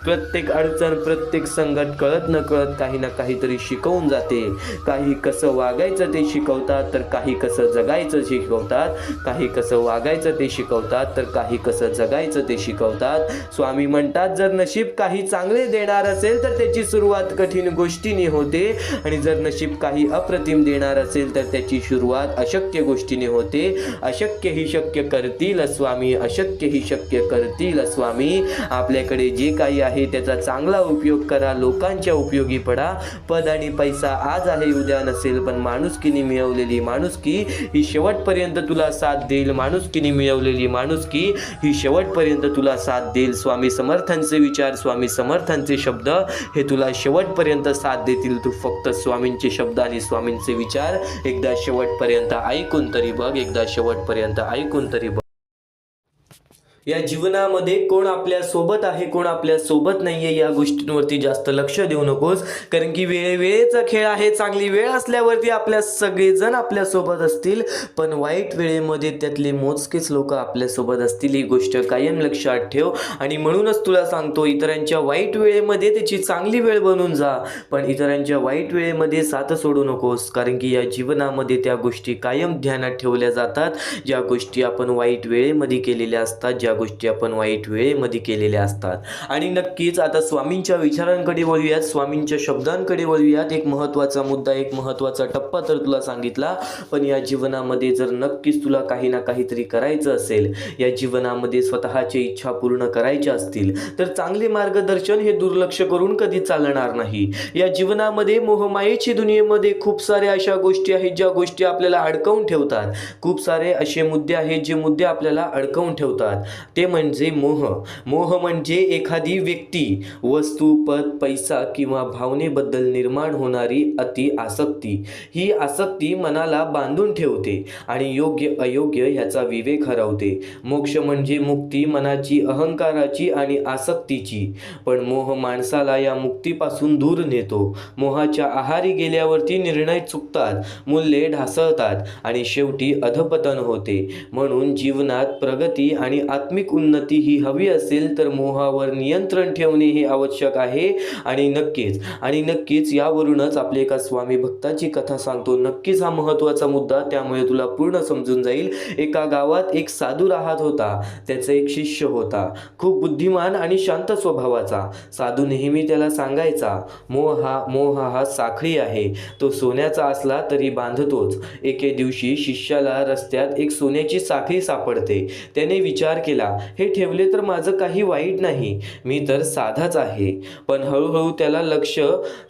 प्रत्येक अडचण, प्रत्येक संकट कळत न कळत काही ना काहीतरी शिकवून जाते. काही कसं वागायचं ते शिकवतात, तर काही कसं जगायचं शिकवतात. काही कसं वागायचं ते शिकवतात, तर काही कसं जगायचं ते शिकवतात. स्वामी म्हणतात, जर नशीब काही चांगले देणार असेल तर त्याची सुरुवात कठीण गोष्टीने होते, आणि जर नशीब काही अप्रतिम देणार असेल तर त्याची सुरुवात अशक्य गोष्टीने होते. अशक्य ही शक्य करतील स्वामी, अशक्य ही शक्य करतील स्वामी. आपल्याकडे जे काही आहे त्याचा चांगला उपयोग करा, लोकांच्या उपयोगी पडा. पद आणि पैसा आज आहे उद्या नसेल, पण माणुसकीने मिळवलेली माणुसकी ही शेवटपर्यंत तुला साथ देईल. माणुसकीने मिळवलेली माणुसकी ही शेवटपर्यंत तुला साथ देईल. स्वामी समर्थांचे विचार, स्वामी समर्थांचे शब्द हे तुला शेवटपर्यंत साथ देतील. तू फक्त स्वामींचे शब्द आणि स्वामींचे विचार एकदा शेवटपर्यंत ऐकून तरी बघ, एकदा शेवटपर्यंत ऐकून तरी बघ. या जीवनामध्ये कोण आपल्या सोबत आहे, कोण आपल्या सोबत नाहीये, या गोष्टींवरती जास्त लक्ष देऊ नकोस. कारण की वेळेचा खेळ आहे. चांगली वेळ असल्यावरती आपल्या सगळेजण आपल्या सोबत असतील, पण वाईट वेळेमध्ये त्यातले मोजकेच लोक आपल्या सोबत असतील. ही गोष्ट कायम लक्षात ठेव. आणि म्हणूनच तुला सांगतो, इतरांच्या वाईट वेळेमध्ये त्याची चांगली वेळ बनून जा, पण इतरांच्या वाईट वेळेमध्ये साथ सोडू नकोस. कारण की या जीवनामध्ये त्या गोष्टी कायम ध्यानात ठेवल्या जातात, ज्या गोष्टी आपण वाईट वेळेमध्ये केलेल्या असतात, ज्या गोष्टी आपण वाईट वेळेमध्ये केलेल्या असतात. आणि नक्कीच आता स्वामींच्या विचारांकडे वळूयात, स्वामींच्या शब्दांकडे वळूयात. एक महत्त्वाचा मुद्दा, एक महत्त्वाचा टप्पा तर तुला सांगितला, पण या जीवनामध्ये जर नक्कीच तुला काही ना काहीतरी करायचं असेल, या जीवनामध्ये स्वतःच्या इच्छा पूर्ण करायच्या असतील, तर चांगले मार्गदर्शन हे दुर्लक्ष करून कधी चालणार नाही. या जीवनामध्ये मोहमायेची दुनियेमध्ये खूप साऱ्या अशा गोष्टी आहेत ज्या गोष्टी आपल्याला अडकवून ठेवतात. खूप सारे असे मुद्दे आहेत जे मुद्दे आपल्याला अडकवून ठेवतात. ते म्हणजे मोह. मोह म्हणजे एखादी व्यक्ती, वस्तू, पद, पैसा किंवा भावनेबद्दल निर्माण होणारी अति आसक्ती. ही आसक्ती मनाला बांधून ठेवते आणि योग्य अयोग्य ह्याचा विवेक हरवते. मोक्ष म्हणजे मुक्ती मनाची, अहंकाराची आणि आसक्तीची. पण मोह माणसाला या मुक्तीपासून दूर नेतो. मोहाच्या आहारी गेल्यावरती निर्णय चुकतात, मूल्ये ढासळतात आणि शेवटी अधपतन होते. म्हणून जीवनात प्रगती आणि आत्मिक उन्नती ही हवी असेल तर मोहावर नियंत्रण ठेवणे हे आवश्यक आहे. आणि नक्कीच यावरूनच आपल्या एका स्वामी भक्ताची कथा सांगतो. नक्कीच हा महत्त्वाचा मुद्दा, त्यामुळे तुला पूर्ण समजून जाईल. एका गावात एक साधू राहत होता. त्याचा एक शिष्य होता, खूप बुद्धिमान आणि शांत स्वभावाचा. साधू नेहमी त्याला सांगायचा, मोह हा साखळी आहे, तो सोन्याचा असला तरी बांधतोच. एके दिवशी शिष्याला रस्त्यात एक सोन्याची साखळी सापडते. त्याने विचार केला, हे ठेवले तर माझं काही वाईट नाही, मी तर साधाच आहे. पण हळूहळू त्याला लक्ष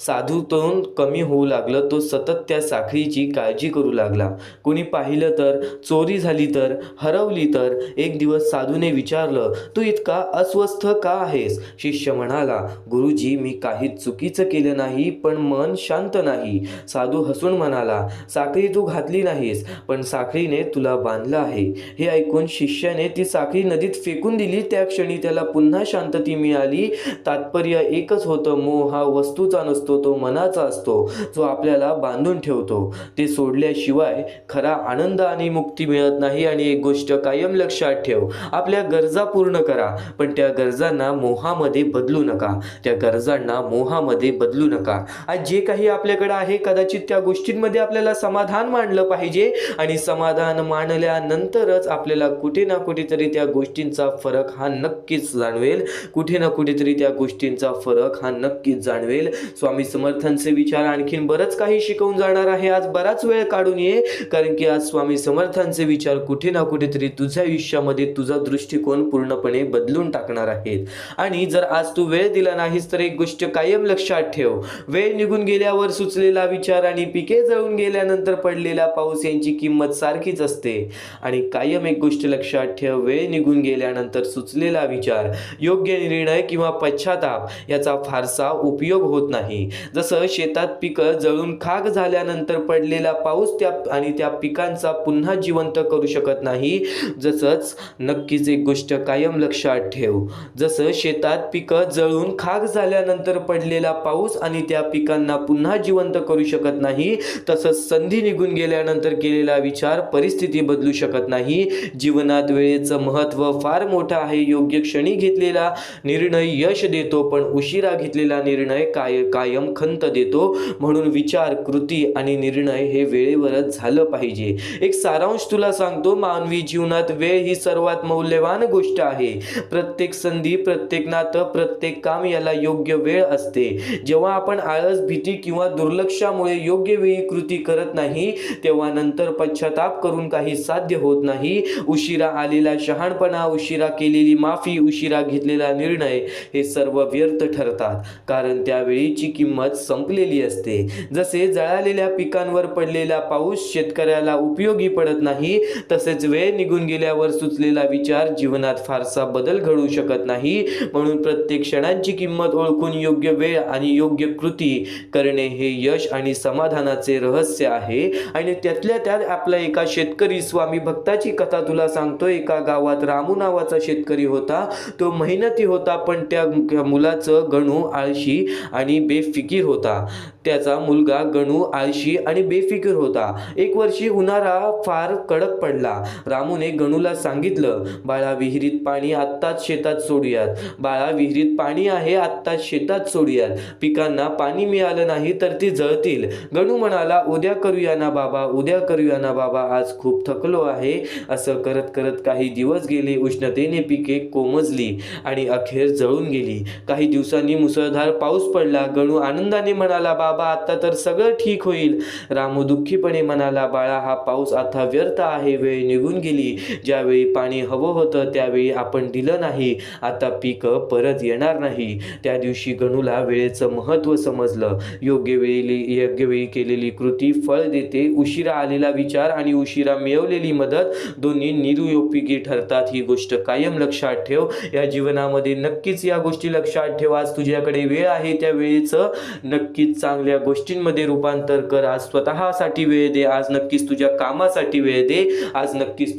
साधूतून कमी होऊ लागलं. तो सतत त्या साखळीची काळजी करू लागला. कोणी पाहिलं तर, चोरी झाली तर, हरवली तर. एक दिवस साधूने विचारलं, तू इतका अस्वस्थ का आहेस? शिष्य म्हणाला, गुरुजी, मी काही चुकीचं केलं नाही, पण मन शांत नाही. साधू हसून म्हणाला, साखळी तू घातली नाहीस, पण साखळीने तुला बांधलं आहे. हे ऐकून शिष्याने ती साखळी नदीत फेकून दिली. त्या क्षणी त्याला पुन्हा शांतती मिळाली. तात्पर्य एकच होतं, मोह हा वस्तूचा नसतो, तो मनाचा असतो, जो आपल्याला बांधून ठेवतो. ते सोडल्याशिवाय खरा आनंद आणि मुक्ती मिळत नाही. आणि एक गोष्ट कायम लक्षात ठेव, आपल्या गरजा पूर्ण करा, पण त्या गरजांना मोहामध्ये बदलू नका. त्या गरजांना मोहामध्ये बदलू नका. आज जे काही आपल्याकडे आहे, कदाचित त्या गोष्टींमध्ये आपल्याला समाधान मानलं पाहिजे, आणि समाधान मानल्यानंतरच आपल्याला कुठे ना कुठेतरी त्या गोष्टींचा फरक हा नक्कीच जाणवेल. कुठे ना कुठेतरी त्या गोष्टींचा फरक हा नक्कीच जाणवेल. स्वामी समर्थांचे विचार आणखीन बरंच काही शिकवून जाणार आहे. आज बराच वेळ काढून ये, कारण की आज स्वामी समर्थांचे विचार कुठे ना कुठेतरी तुझ्या आयुष्यामध्ये तुझा दृष्टिकोन पूर्णपणे बदलून टाकणार आहेत. आणि जर आज तू वेळ दिला नाहीस तर एक गोष्ट कायम लक्षात ठेव, वेळ निघून गेल्यावर सुचलेला विचार आणि पिके जळून गेल्यानंतर पडलेला पाऊस यांची किंमत सारखीच असते. आणि कायम एक गोष्ट लक्षात ठेव, वेळ निघून गेल्यानंतर सुचलेला विचार, योग्य निर्णय किंवा पश्चाताप याचा फारसा उपयोग होत नाही. जसं शेतात पिकं जळून खाक झाल्यानंतर पडलेला पाऊस त्या पिकांचा पुन्हा जिवंत करू शकत नाही, जसंच नक्कीच एक गोष्ट कायम लक्षात ठेव. जसं शेतात पिकं जळून खाक झाल्यानंतर पडलेला पाऊस आणि त्या पिकांना पुन्हा जिवंत करू शकत नाही, तसंच संधी निघून गेल्यानंतर केलेला विचार परिस्थिती बदलू शकत नाही. जीवनात वेळेचं महत्त्व फार मोठं आहे. योग्य क्षणी घेतलेला निर्णय यश देतो, पण उशिरा घेतलेला निर्णय कायम खंत देतो. म्हणून विचार, कृती आणि निर्णय हे वेळेवरच झालं पाहिजे. एक सारांश तुला सांगतो, मानवी जीवनात वेळ ही सर्वात मौल्यवान गोष्ट आहे. प्रत्येक संधी, प्रत्येक नातं, प्रत्येक काम याला योग्य वेळ असते. जेव्हा आपण आळस, भीती किंवा दुर्लक्षामुळे योग्य वेळी कृती करत नाही, तेव्हा नंतर पश्चाताप करून काही साध्य होत नाही. उशिरा आलेला शहाणपणा, उशिरा केलेली माफी, उशिरा घेतलेला निर्णय हे सर्व व्यर्थ ठरतात, कारण त्यावेळीची किंमत संपलेली असते. जसे जळालेल्या पिकांवर पडलेला पाऊस शेतकऱ्याला उपयोगी पडत नाही, तसेच वेळ निघून गेल्यावर सुचलेला विचार जीवनात फारसा बदल घडवू शकत नाही. म्हणून प्रत्येक क्षणांची किंमत ओळखून योग्य वेळ आणि योग्य कृती करणे हे यश आणि समाधानाचे रहस्य आहे. आणि त्यातल्या त्यात आपला एका शेतकरी स्वामी भक्ताची कथा तुला सांगतो. एका गावात रामू नावाचा शेतकरी होता. तो मेहनती होता, पण त्या मुलाचं गणू आळशी आणि बेफिकीर होता. त्याचा मुलगा गणू आळशी आणि बेफिकीर होता. एक वर्षी उन्हाळा फार कडक पडला. रामूने गणूला सांगितलं, बाळा विहिरीत पाणी आत्ताच शेतात सोडूयात. बाळा विहिरीत पाणी आहे, आत्ताच शेतात सोडूयात. पिकांना पाणी मिळालं नाही तर ती जळतील. गणू म्हणाला, उद्या करूया ना बाबा, उद्या करूया ना बाबा, आज खूप थकलो आहे. असं करत करत काही दिवस गेले. उष्णतेने पिके कोमजली आणि अखेर जळून गेली. काही दिवसांनी मुसळधार पाऊस पडला. गणू आनंदाने म्हणाला, बाबा आता तर सगळं ठीक होईल. रामू दुःखीपणे म्हणाला, बाळा हा पाऊस आता व्यर्थ आहे. वेळ निघून गेली. ज्यावेळी पाणी हवं होतं त्यावेळी आपण दिलं नाही. आता पीक परत येणार नाही. त्या दिवशी गणूला वेळेचं महत्त्व समजलं. योग्य वेळी केलेली कृती फळ देते. उशिरा आलेला विचार आणि उशिरा मिळवलेली मदत दोन्ही निरुपयोगी ठरतात. ही गोष्ट कायम लक्षात ठेव. या जीवनामध्ये नक्कीच या गोष्टी लक्षात ठेव. आज तुझ्याकडे वेळ आहे, त्या वेळेचं नक्कीच चांगल्या गोष्टींमध्ये रूपांतर कर. आज स्वतःसाठी वेळ दे. आज नक्कीच तुझ्या कामासाठी वेळ दे. आज नक्कीच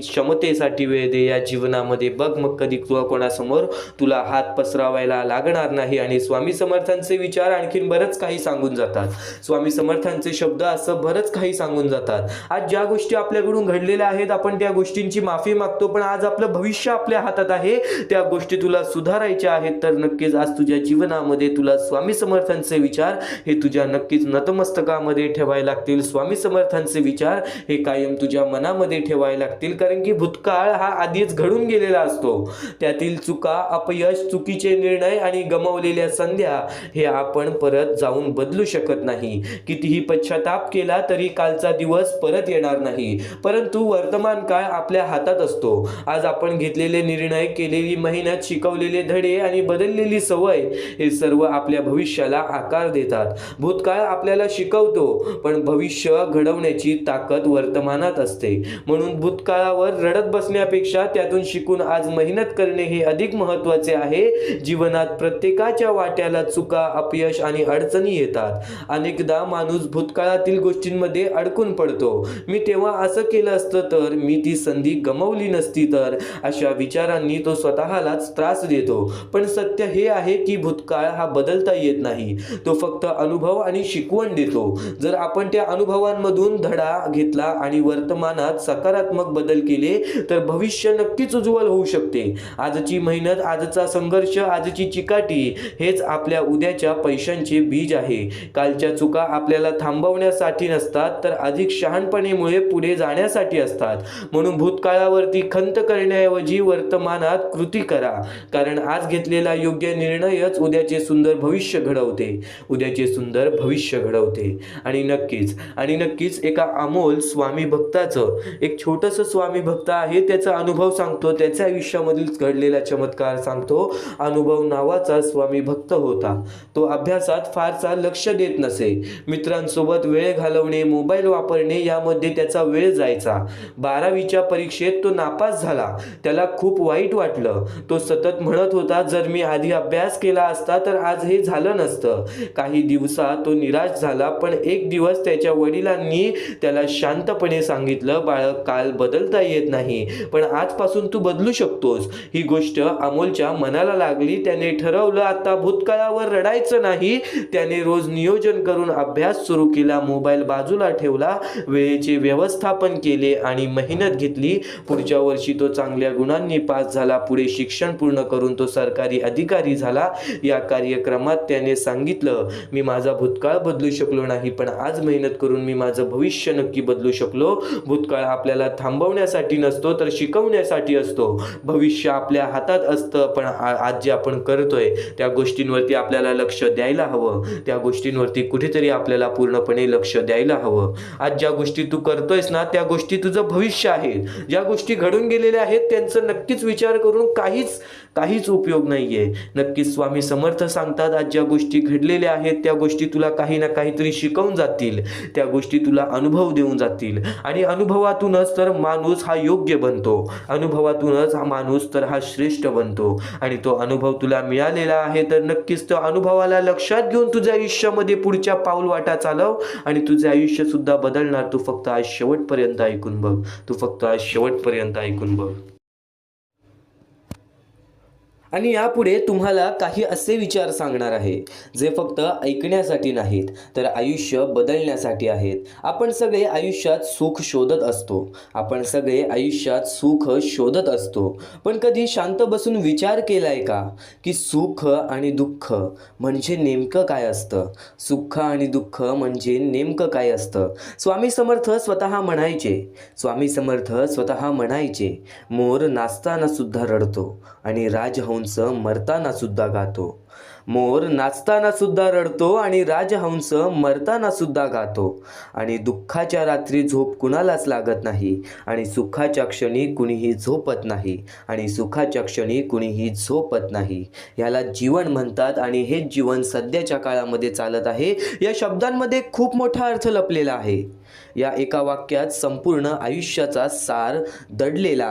क्षमतेसाठी वेळ दे. या जीवनामध्ये बघ, मग कधी कोणासमोर तुला हात पसरवायला लागणार नाही. आणि स्वामी समर्थांचे विचार आणखीन बरंच काही सांगून जातात. स्वामी समर्थांचे शब्द असं बरंच काही सांगून जातात. आज ज्या गोष्टी आपल्याकडून घडलेल्या आहेत, आपण त्या गोष्टींची माफी मागतो, पण आज आपलं भविष्य आपल्या हातात आहे. त्या गोष्टी तुला सुधारायच्या आहेत, तर नक्कीच आज तुझ्या जीवनामध्ये तुला स्वामी समर्थांचे विचार हे तुझ्या नक्कीच नतमस्तकामध्ये ठेवायला लागतील. स्वामी समर्थांचे विचार हे कायम तुझ्या मनामध्ये ठेवायला लागतील, कारण की भूतकाळ हा आधीच घडून गेलेला असतो. त्यातील चुका, अपयश, चुकीचे निर्णय आणि गमावलेल्या संध्या हे आपण परत जाऊन बदलू शकत नाही. कितीही पश्चाताप केला तरी कालचा दिवस परत येणार नाही, परंतु वर्तमान काळ आपल्या हातात असतो. आज आपण घेतलेले निर्णय, केलेली मेहनत, शिकवलेले धडे आणि बदललेली सवय हे सर्व आपल्या भविष्याला आकार देतात. भूतकाळ आपल्याला शिकवतो, पण भविष्य घडवण्याची ताकद वर्तमानात असते. म्हणून भूतकाळावर रडत बसण्यापेक्षा त्यातून शिकून आज मेहनत करणे हे अधिक महत्त्वाचे आहे. जीवनात प्रत्येकाच्या वाट्याला चुका, अपयश आणि अडचणी येतात. अनेकदा माणूस भूतकाळातील गोष्टींमध्ये अडकून पडतो. मी तेव्हा असं केलं असतं तर, मी ती संधी गमावली नसती तर, अशा विचारांनी तो स्वतःलाच त्रास देतो. पण सत्य हे आहे की भूतकाळ हा बदलता येत नाही. तो फक्त अनुभव आणि शिकवण देतो. जर आपण त्या अनुभवांमधून धडा घेतला आणि वर्तमानात सकारात्मक बदल केले तर भविष्य नक्कीच उज्ज्वल होऊ शकते. आजची मेहनत, आजचा संघर्ष, आजची चिकाटी हेच आपल्या उद्याच्या पैशांचे बीज आहे. कालच्या चुका आपल्याला थांबवण्यासाठी नसतात, तर अधिक शहाणपणेमुळे पुढे जाण्यासाठी असतात. म्हणून भूतकाळावरती खंत करण्याऐवजी वर्तमानात कृती करा, कारण आज घेतलेला योग्य निर्णयच उद्याचे सुंदर भविष्य घडवते. आणि नक्कीच एका अमोल स्वामी भक्ताचं, एक छोटंसं स्वामी भक्त आहे, त्याचा अनुभव सांगतो. त्याच्या आयुष्यामधील घडलेला चमत्कार सांगतो. अनुभव नावाचा स्वामी भक्त होता. तो अभ्यासात फारसा लक्ष देत नसे. मित्रांसोबत वेळ घालवणे, मोबाईल वापरणे यामध्ये त्याचा वेळ जायचा. 12वीच्या परीक्षेत तो नापास झाला. त्याला खूप वाईट वाटलं. तो सतत म्हणत होता, जर मी आधी अभ्यास केला असता तर आज हे झालं नसतं. काही दिवसात तो निराश झाला. पण एक दिवस त्याच्या वडिलांनी त्याला शांतपणे सांगितलं, बाळक, काल बदलता येत नाही, पण आजपासून तू बदलू शकतोस. ही गोष्ट अमोलच्या मनाला लागली. त्याने ठरवलं आता भूतकाळावर रडायचं नाही. त्याने रोज नियोजन करून अभ्यास सुरू केला, मोबाईल बाजूला ठेवला, वेळेचे व्यवस्थापन केले आणि मेहनत घेतली. पुढच्या वर्षी तो चांगल्या गुणांनी पास झाला. पुढे शिक्षण पूर्ण करून तो सरकारी अधिकारी झाला. या कार्यक्रमात त्याने सांगितलं, मी माझा भूतकाळ बदलू शकलो नाही, पण आज मेहनत करून मी माझं भविष्य नक्की बदलू शकलो. भूतकाळ आपल्याला थांबवण्यासाठी नसतो तर शिकवण्यासाठी असतो. भविष्य आपल्या हातात असतं, पण आज जे आपण करतोय त्या गोष्टींवरती आपल्याला लक्ष द्यायला हवं. त्या गोष्टींवरती कुठेतरी आपल्याला पूर्णपणे लक्ष द्यायला हवं. आज ज्या गोष्टी तू करतोयस ना, त्या गोष्टी तुझं भविष्य आहे. ज्या गोष्टी घडून गेलेल्या आहेत त्यांचा नक्कीच विचार करून काहीच उपयोग नाहीये. नक्कीच स्वामी समर्थ सांगतात, आज ज्या गोष्टी घडलेल्या आहेत त्या गोष्टी तुला काही ना काहीतरी शिकवून जातील. त्या गोष्टी तुला अनुभव देऊन जातील आणि अनुभवातूनच तर माणूस हा योग्य बनतो. अनुभवातूनच हा माणूस तर हा श्रेष्ठ बनतो. आणि तो अनुभव तुला मिळालेला आहे तर नक्कीच त्या अनुभवाला लक्षात घेऊन तुझ्या आयुष्यामध्ये पुढच्या पाऊल वाटा चालव आणि तुझे आयुष्य सुद्धा बदलणार. तू फक्त आज शेवटपर्यंत ऐकून बघ. तू फक्त आज शेवटपर्यंत ऐकून बघ. आणि यापुढे तुम्हाला काही असे विचार सांगणार आहे जे फक्त ऐकण्यासाठी नाहीत तर आयुष्य बदलण्यासाठी आहेत. आपण सगळे आयुष्यात सुख शोधत असतो. पण कधी शांत बसून विचार केलाय का की सुख आणि दुःख म्हणजे नेमकं काय असतं? सुख आणि दुःख म्हणजे नेमकं काय असतं? स्वामी समर्थ स्वतः म्हणायचे, मोर नाचताना सुद्धा रडतो आणि राजहंस मरताना सुद्धा गातो. मोर नाचताना सुद्धा रडतो आणि राजहंस मरताना सुद्धा गातो. आणि दुःखाच्या रात्री झोप कुणालाच लागत नाही आणि सुखाच्या क्षणी कुणीही झोपत नाही. याला जीवन म्हणतात आणि हे जीवन सध्याच्या काळामध्ये चालत आहे. या शब्दांमध्ये खूप मोठा अर्थ लपलेला आहे. या एका वाक्यात संपूर्ण आयुष्याचा सार दडलेला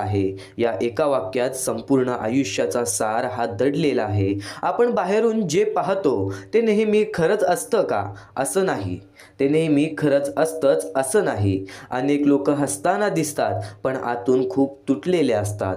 आहे. आपण बाहेरून जे पाहतो ते नेहमी खरंच असतं का? असं नाही. ते नेहमी खरंच असतंच असं नाही. अनेक लोक हसताना दिसतात पण आतून खूप तुटलेले असतात.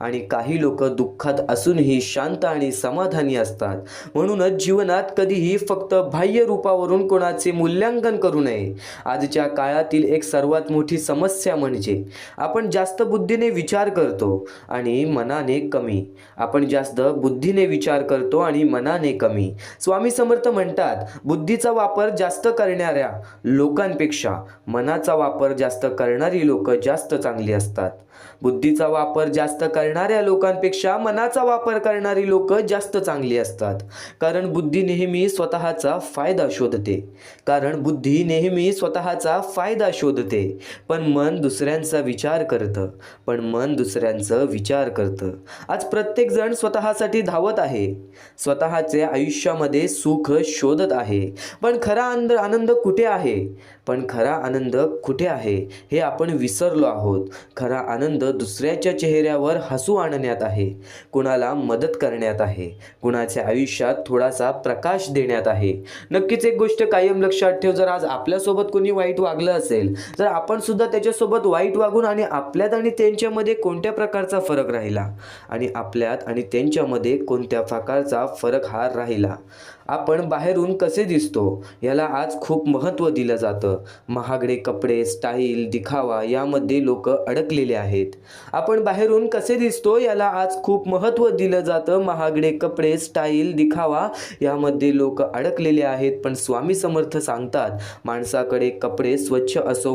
आणि काही लोक दुःखात असूनही शांत आणि समाधानी असतात. म्हणूनच जीवनात कधीही फक्त बाह्य रूपावरून कोणाचे मूल्यांकन करू नये. आजच्या काळातील एक सर्वात मोठी समस्या म्हणजे आपण जास्त बुद्धीने विचार करतो आणि मनाने कमी. स्वामी समर्थ म्हणतात, बुद्धीचा वापर जास्त करणाऱ्या लोकांपेक्षा मनाचा वापर जास्त करणारी लोक जास्त चांगली असतात. बुद्धीचा वापर जास्त करणाऱ्या लोकांपेक्षा मनाचा वापर करणारी लोक जास्त चांगली असतात. कारण बुद्धी नेहमी स्वतःचा फायदा शोधते. पण मन दुसऱ्यांचा विचार करतं. आज प्रत्येक जण स्वतःसाठी धावत आहे. स्वतःचे आयुष्यामध्ये सुख शोधत आहे. पण खरा आनंद कुठे आहे हे आपण विसरलो आहोत. खरा आनंद दुसऱ्याच्या चेहऱ्यावर हसू आणण्यात आहे. कुणाला मदत करण्यात आहे. कुणाच्या आयुष्यात थोडासा प्रकाश देण्यात आहे. नक्कीच एक गोष्ट कायम लक्षात ठेव, जर आज आपल्यासोबत कोणी वाईट वागलं असेल तर आपण सुद्धा त्याच्यासोबत वाईट वागून आणि आपल्यात आणि त्यांच्यामध्ये कोणत्या प्रकारचा फरक राहिला आणि आपल्यात आणि त्यांच्यामध्ये कोणत्या प्रकारचा फरक हा राहिला. आपण बाहेरून कसे दिसतो याला आज खूप महत्त्व दिलं जातं. महागडे कपडे, स्टाईल, दिखावा यामध्ये लोक अडकलेले आहेत. आपण बाहेरून कसे दिसतो याला आज खूप महत्त्व दिलं जातं. महागडे कपडे, स्टाईल, दिखावा यामध्ये लोक अडकलेले आहेत. पण स्वामी समर्थ सांगतात, माणसाकडे कपडे स्वच्छ असो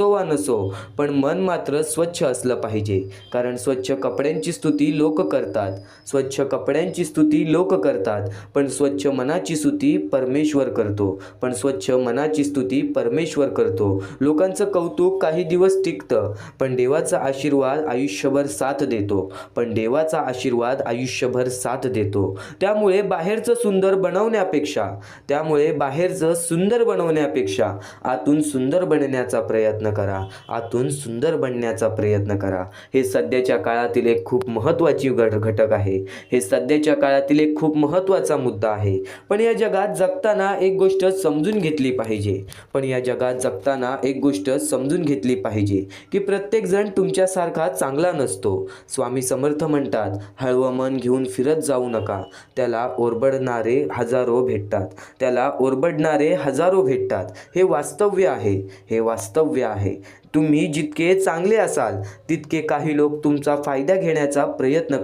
वा नसो पण मन मात्र स्वच्छ असलं पाहिजे. कारण स्वच्छ कपड्यांची स्तुती लोक करतात पण स्वच्छ मनाची स्तुती परमेश्वर करतो. लोकांचं कौतुक काही दिवस टिकतं, पण देवाचा आशीर्वाद आयुष्यभर साथ देतो. त्यामुळे बाहेरचं सुंदर बनवण्यापेक्षा आतून सुंदर बनण्याचा प्रयत्न करा. हे सध्याच्या काळातील एक खूप महत्त्वाची घटक आहे. हे सध्याच्या काळातील एक खूप महत्त्वाचा मुद्दा आहे. पण या जगात जगताना एक गोष्ट समजून घेतली पाहिजे की प्रत्येक जण तुमच्यासारखा चांगला नसतो. स्वामी समर्थ म्हणतात, हळवं मन घेऊन फिरत जाऊ नका. त्याला ओरबडणारे हजारो भेटतात. हे वास्तव्य आहे. तुम्ही जितके चांगले असाल तितके काही लोक तुमचा फायदा घेण्याचा प्रयत्न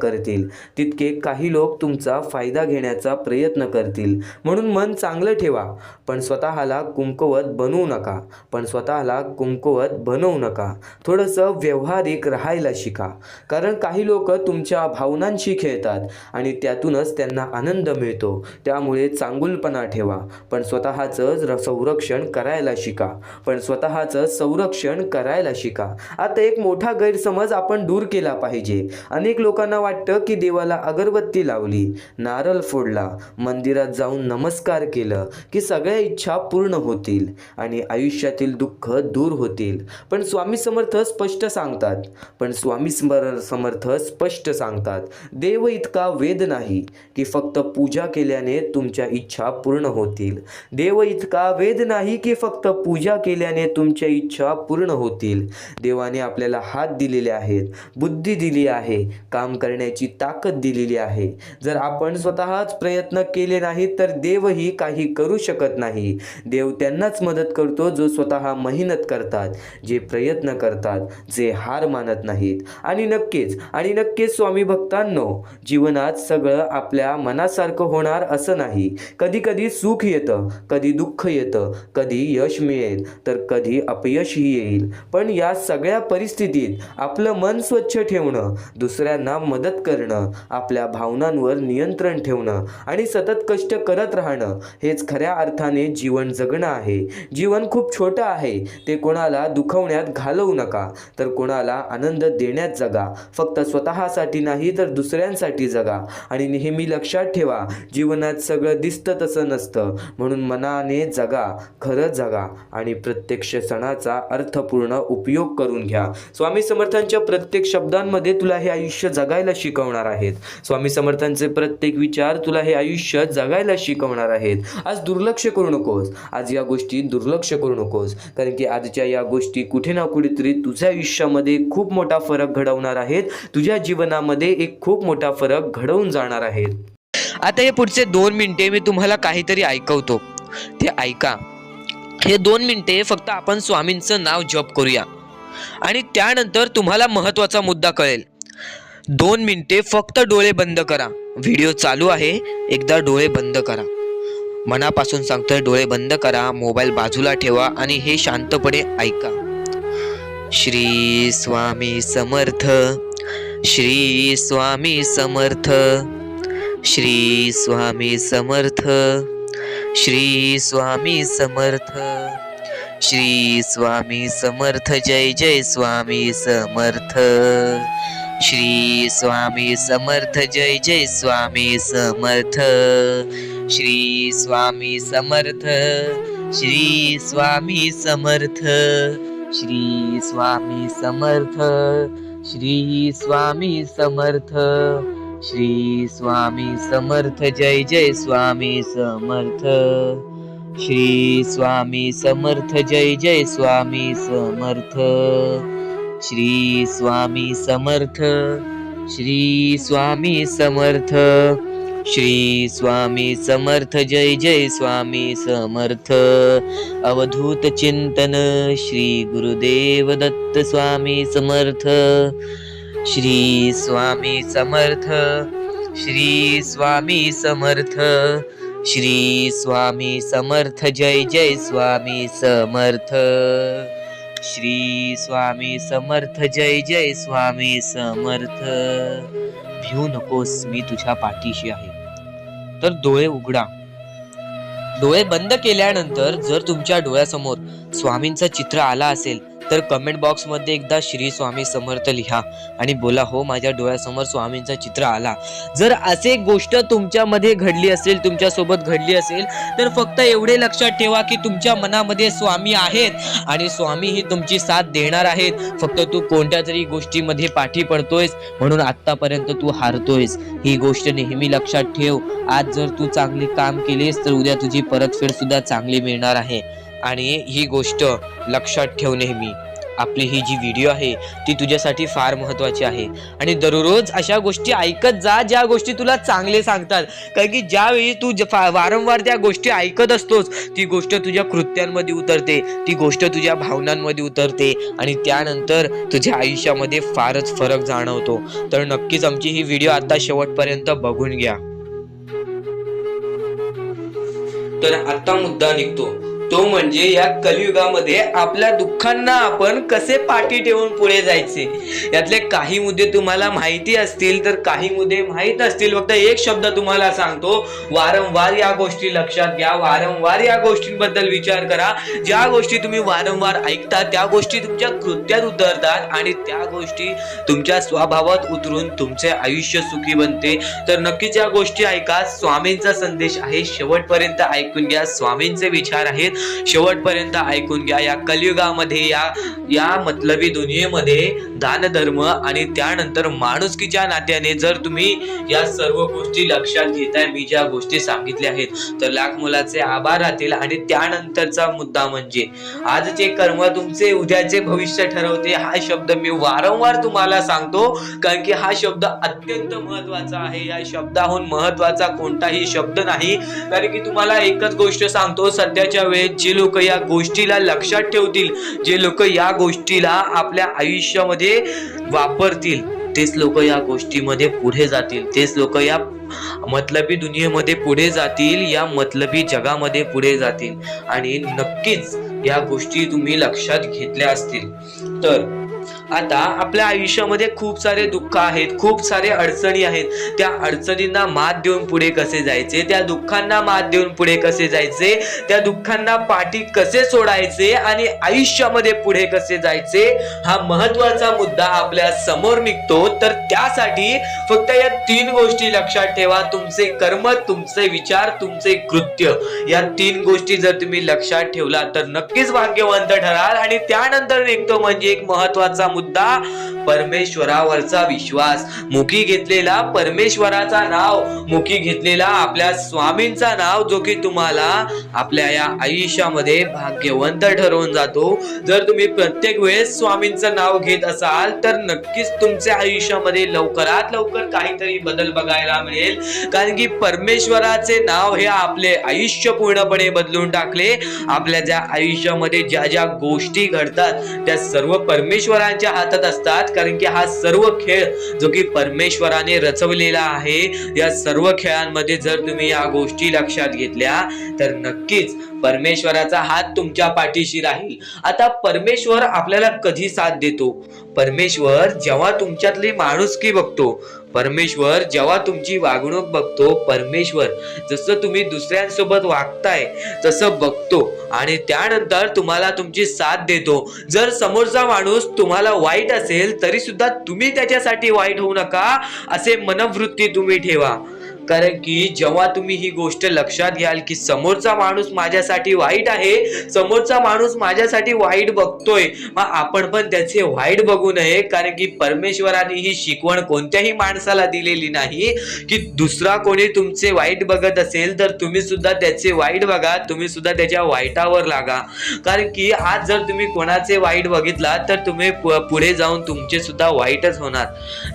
करतील. म्हणून मन चांगलं ठेवा, पण स्वतःला कुमकुवत बनवू नका. थोडंसं व्यावहारिक राहायला शिका, कारण काही लोक तुमच्या भावनांशी खेळतात आणि त्यातूनच त्यांना आनंद मिळतो. त्यामुळे चांगुलपणा ठेवा, पण स्वतःचं संरक्षण करायला शिका. आता एक मोठा गैरसमज आपण दूर केला पाहिजे. अनेक लोकांना वाटतं की देवाला अगरबत्ती लावली, नारळ फोडला, मंदिरात जाऊन नमस्कार केलं की सगळ्या इच्छा पूर्ण होतील आणि आयुष्यातील दुःख दूर होतील. पण स्वामी समर्थ स्पष्ट सांगतात, देव इतका वेद नाही की फक्त पूजा केल्याने तुमच्या इच्छा पूर्ण होतील. देवाने आपल्याला हात दिलेले आहेत, बुद्धी दिली आहे, काम करण्याची ताकद दिलेली आहे. जर आपण स्वतःच प्रयत्न केले नाहीत तर देवही काही करू शकत नाही. देव त्यांनाच मदत करतो जो स्वतः मेहनत करतात, जे प्रयत्न करतात, जे हार मानत नाहीत. आणि नक्कीच स्वामी भक्तांनो, जीवनात सगळं आपल्या मनासारखं होणार असं नाही. कधी सुख येतं, कधी दुःख येतं, कधी यश मिळेल तर कधी अपयशही येईल. पण या सगळ्या परिस्थितीत आपलं मन स्वच्छ ठेवणं, दुसऱ्यांना मदत करणं, आपल्या भावनांवर नियंत्रण ठेवणं आणि सतत कष्ट करत राहणं हेच खऱ्या अर्थाने जीवन जगणं आहे. जीवन खूप छोटं आहे. ते कोणाला दुखवण्यात घालवू नका, तर कोणाला आनंद देण्यात जगा. फक्त स्वतःसाठी नाही तर दुसऱ्यांसाठी जगा. आणि नेहमी लक्षात ठेवा, जीवनात सगळं दिसतं तसं नसतं. म्हणून मनाने जगा, खरं जगा आणि प्रत्येक क्षणाचा अर्थपूर्ण उपयोग करून घ्या. स्वामी समर्थांच्या प्रत्येक शब्दांमध्ये तुला हे आयुष्य जगायला शिकवणार आहेत. स्वामी समर्थांचे प्रत्येक विचार तुला हे आयुष्य जगायला शिकवणार आहेत. आज या गोष्टी दुर्लक्ष करू नकोस, कारण की आजच्या या गोष्टी कुठे ना कुठेतरी तुझ्या आयुष्यामध्ये खूप मोठा फरक घडवणार आहेत. तुझ्या जीवनामध्ये एक खूप मोठा फरक घडवून जाणार आहेत. आता हे पुढचे 2 मिनिटे मी तुम्हाला काहीतरी ऐकवतो, ते ऐका. हे 2 मिनिटे फक्त आपण स्वामींचं नाव जप करूया आणि त्यानंतर तुम्हाला महत्त्वाचा मुद्दा कळेल. 2 मिनिटे फक्त डोळे बंद करा. व्हिडिओ चालू आहे, एकदा डोळे बंद करा. मनापासून सांगतोय, डोळे बंद करा, मोबाईल बाजूला ठेवा आणि हे शांतपणे ऐका. श्री स्वामी समर्थ, श्री स्वामी समर्थ, श्री स्वामी समर्थ, श्री स्वामी समर्थ, श्री स्वामी समर्थ. जय जय स्वामी समर्थ. श्री स्वामी समर्थ. जय जय स्वामी समर्थ. श्री स्वामी समर्थ. श्री स्वामी समर्थ. श्री स्वामी समर्थ. श्री स्वामी समर्थ. श्री स्वामी समर्थ. जय जय स्वामी समर्थ. श्री स्वामी समर्थ. जय जय स्वामी समर्थ. श्री स्वामी समर्थ. श्री स्वामी समर्थ. श्री स्वामी समर्थ. जय जय स्वामी समर्थ. अवधूत चिंतन श्री गुरुदेव दत्त स्वामी समर्थ. श्री स्वामी समर्थ. श्री स्वामी समर्थ. श्री स्वामी समर्थ. जय जय स्वामी समर्थ. श्री स्वामी समर्थ. जय जय स्वामी समर्थ. भिवू नकोस, मी तुझ्या पाठीशी आहे. तर डोळे उघडा. डोळे बंद केल्यानंतर जर तुमच्या डोळ्यासमोर स्वामींचं चित्र आला असेल तर कमेंट बॉक्समध्ये एकदा श्री स्वामी समर्थ लिहा आणि बोला हो माझ्या डोळ्यासमोर स्वामींचं चित्र आला. जर असे गोष्ट तुमच्यामध्ये घडली असेल, तुमच्यासोबत घडली असेल, तर फक्त एवढे लक्षात ठेवा की तुमच्या मनामध्ये स्वामी आहेत आणि स्वामी ही तुमची साथ देणार आहेत. फक्त तू कोणत्या तरी गोष्टीमध्ये पाठी पडतोयस म्हणून आतापर्यंत तू हारतोयस. ही गोष्ट नेहमी लक्षात ठेव. आज जर तू चांगले काम केलेस तर उद्या तुझी परतफेड सुद्धा चांगली मिळणार आहे. आणि ही गोष्ट लक्षात ठेव नेहमी. आपली ही जी व्हिडिओ आहे ती तुझ्यासाठी फार महत्त्वाची आहे आणि दररोज अशा गोष्टी ऐकत जा ज्या गोष्टी तुला चांगले सांगतात. कारण की ज्यावेळी तू वारंवार त्या गोष्टी ऐकत असतोस ती गोष्ट तुझ्या कृत्यांमध्ये उतरते, ती गोष्ट तुझ्या भावनांमध्ये उतरते आणि त्यानंतर तुझ्या आयुष्यामध्ये फारच फरक जाणवतो. तर नक्कीच आमची ही व्हिडिओ आता शेवटपर्यंत बघून घ्या. तर आता मुद्दा निघतो तो म्हणजे या कलियुगामध्ये आपल्या दुःखांना आपण कसे पाठी ठेवून पुढे जायचे. यातले काही मुद्दे तुम्हाला माहिती असतील तर काही मुद्दे माहित असतील. फक्त एक शब्द तुम्हाला सांगतो, वारंवार या गोष्टी लक्षात घ्या, वारंवार या गोष्टींबद्दल विचार करा. ज्या गोष्टी तुम्ही वारंवार ऐकता त्या गोष्टी तुमच्या कृत्यात उतरतात आणि त्या गोष्टी तुमच्या स्वभावात उतरून तुमचे आयुष्य सुखी बनते. तर नक्कीच या गोष्टी ऐका. स्वामींचा संदेश आहे, शेवटपर्यंत ऐकून घ्या. स्वामींचे विचार आहेत, शेवटपर्यंत ऐकून घ्या. या कलियुगामध्ये या मतलबी दुनियेमध्ये दान धर्म आणि त्यानंतर माणुसकीच्या नात्याने जर तुम्ही या सर्व गोष्टी लक्षात घेताय, मी ज्या गोष्टी सांगितल्या आहेत, तर लाख मुलाचे आभार राहतील. आणि त्यानंतरचा मुद्दा म्हणजे आजचे कर्म तुमचे उद्याचे भविष्य ठरवते. हा शब्द मी वारंवार तुम्हाला सांगतो कारण की हा शब्द अत्यंत महत्वाचा आहे. या शब्दाहून महत्वाचा कोणताही शब्द नाही. कारण की तुम्हाला एकच गोष्ट सांगतो, सध्याच्या वेळेत जे लोक या गोष्टीला लक्षात ठेवतील, जे लोक या गोष्टीला आपल्या आयुष्यामध्ये वापरतील, तेच लोक या गोष्टीमध्ये पुढे जातील, तेच लोक या मतलबी दुनियेमध्ये पुढे जातील, या मतलबी जगामध्ये पुढे जातील. आणि नक्कीच या गोष्टी तुम्ही लक्षात घेतल्या असतील. तर आता आपल्या आयुष्यामध्ये खूप सारे दुःख आहेत, खूप सारे अडचणी आहेत. त्या अडचणींना मात देऊन पुढे कसे जायचे, त्या दुःखांना मात देऊन पुढे कसे जायचे, त्या दुःखांना पाठी कसे सोडायचे आणि आयुष्यामध्ये पुढे कसे जायचे, हा महत्वाचा मुद्दा आपल्या समोर निघतो. तर त्यासाठी फक्त या 3 गोष्टी लक्षात ठेवा. तुमचे कर्म, तुमचे विचार, तुमचे कृत्य, या 3 गोष्टी जर तुम्ही लक्षात ठेवला तर नक्कीच भाग्यवंत ठराल. आणि त्यानंतर निघतो म्हणजे एक महत्वाचा मुद्दा, परमेश्वरावरचा विश्वास. मुखी घेतलेला परमेश्वराचा नाव, मुखी घेतलेला आपल्या स्वामींचा नाव, जो की तुम्हाला आपल्या या आयुष्यामध्ये भाग्यवंत ठरवून जातो. जर तुम्ही प्रत्येक वेळेस स्वामींचं नाव घेत असाल तर नक्कीच तुमच्या आयुष्यामध्ये लवकरात लवकर काहीतरी बदल बघायला मिळेल. कारण की परमेश्वराचे नाव हे आपले आयुष्य पूर्णपणे बदलून टाकले. आपल्या ज्या आयुष्यामध्ये ज्या ज्या गोष्टी घडतात त्या सर्व परमेश्वरांच्या हातात असतात. कारण की हा सर्व खेळ जो की परमेश्वराने रचवलेला आहे, या सर्व खेळांमध्ये जर तुम्ही या गोष्टी लक्षात घेतल्या तर नक्कीच परमेश्वराचा हात तुमच्या पाठीशी राहील. आता परमेश्वर आपल्याला कधी साथ देतो? परमेश्वर जेव्हा तुमच्यातली माणुसकी बघतो, परमेश्वर जेव्हा तुमची वागणूक बघतो, परमेश्वर जसं तुम्ही दुसऱ्यांसोबत वागताय तसं बघतो आणि त्यानंतर तुम्हाला तुमची साथ देतो. जर समोरचा माणूस तुम्हाला वाईट असेल तरी सुद्धा तुम्ही त्याच्यासाठी वाईट होऊ नका, असे मनोवृत्ती तुम्ही ठेवा. कारण की जेव्हा तुम्ही ही गोष्ट लक्षात घ्याल की समोरचा माणूस माझ्यासाठी वाईट आहे, समोरचा माणूस माझ्यासाठी वाईट बघतोय, मग आपण पण त्याचे वाईट बघू नये. कारण की परमेश्वराने ही शिकवण कोणत्याही माणसाला दिलेली नाही की दुसरा कोणी तुमचे वाईट बघत असेल तर तुम्ही सुद्धा त्याचे वाईट बघा, तुम्ही सुद्धा त्याच्या वाईटावर लागा. कारण की आज जर तुम्ही कोणाचे वाईट बघितला तर तुम्ही पुढे जाऊन तुमचे सुद्धा वाईटच होणार.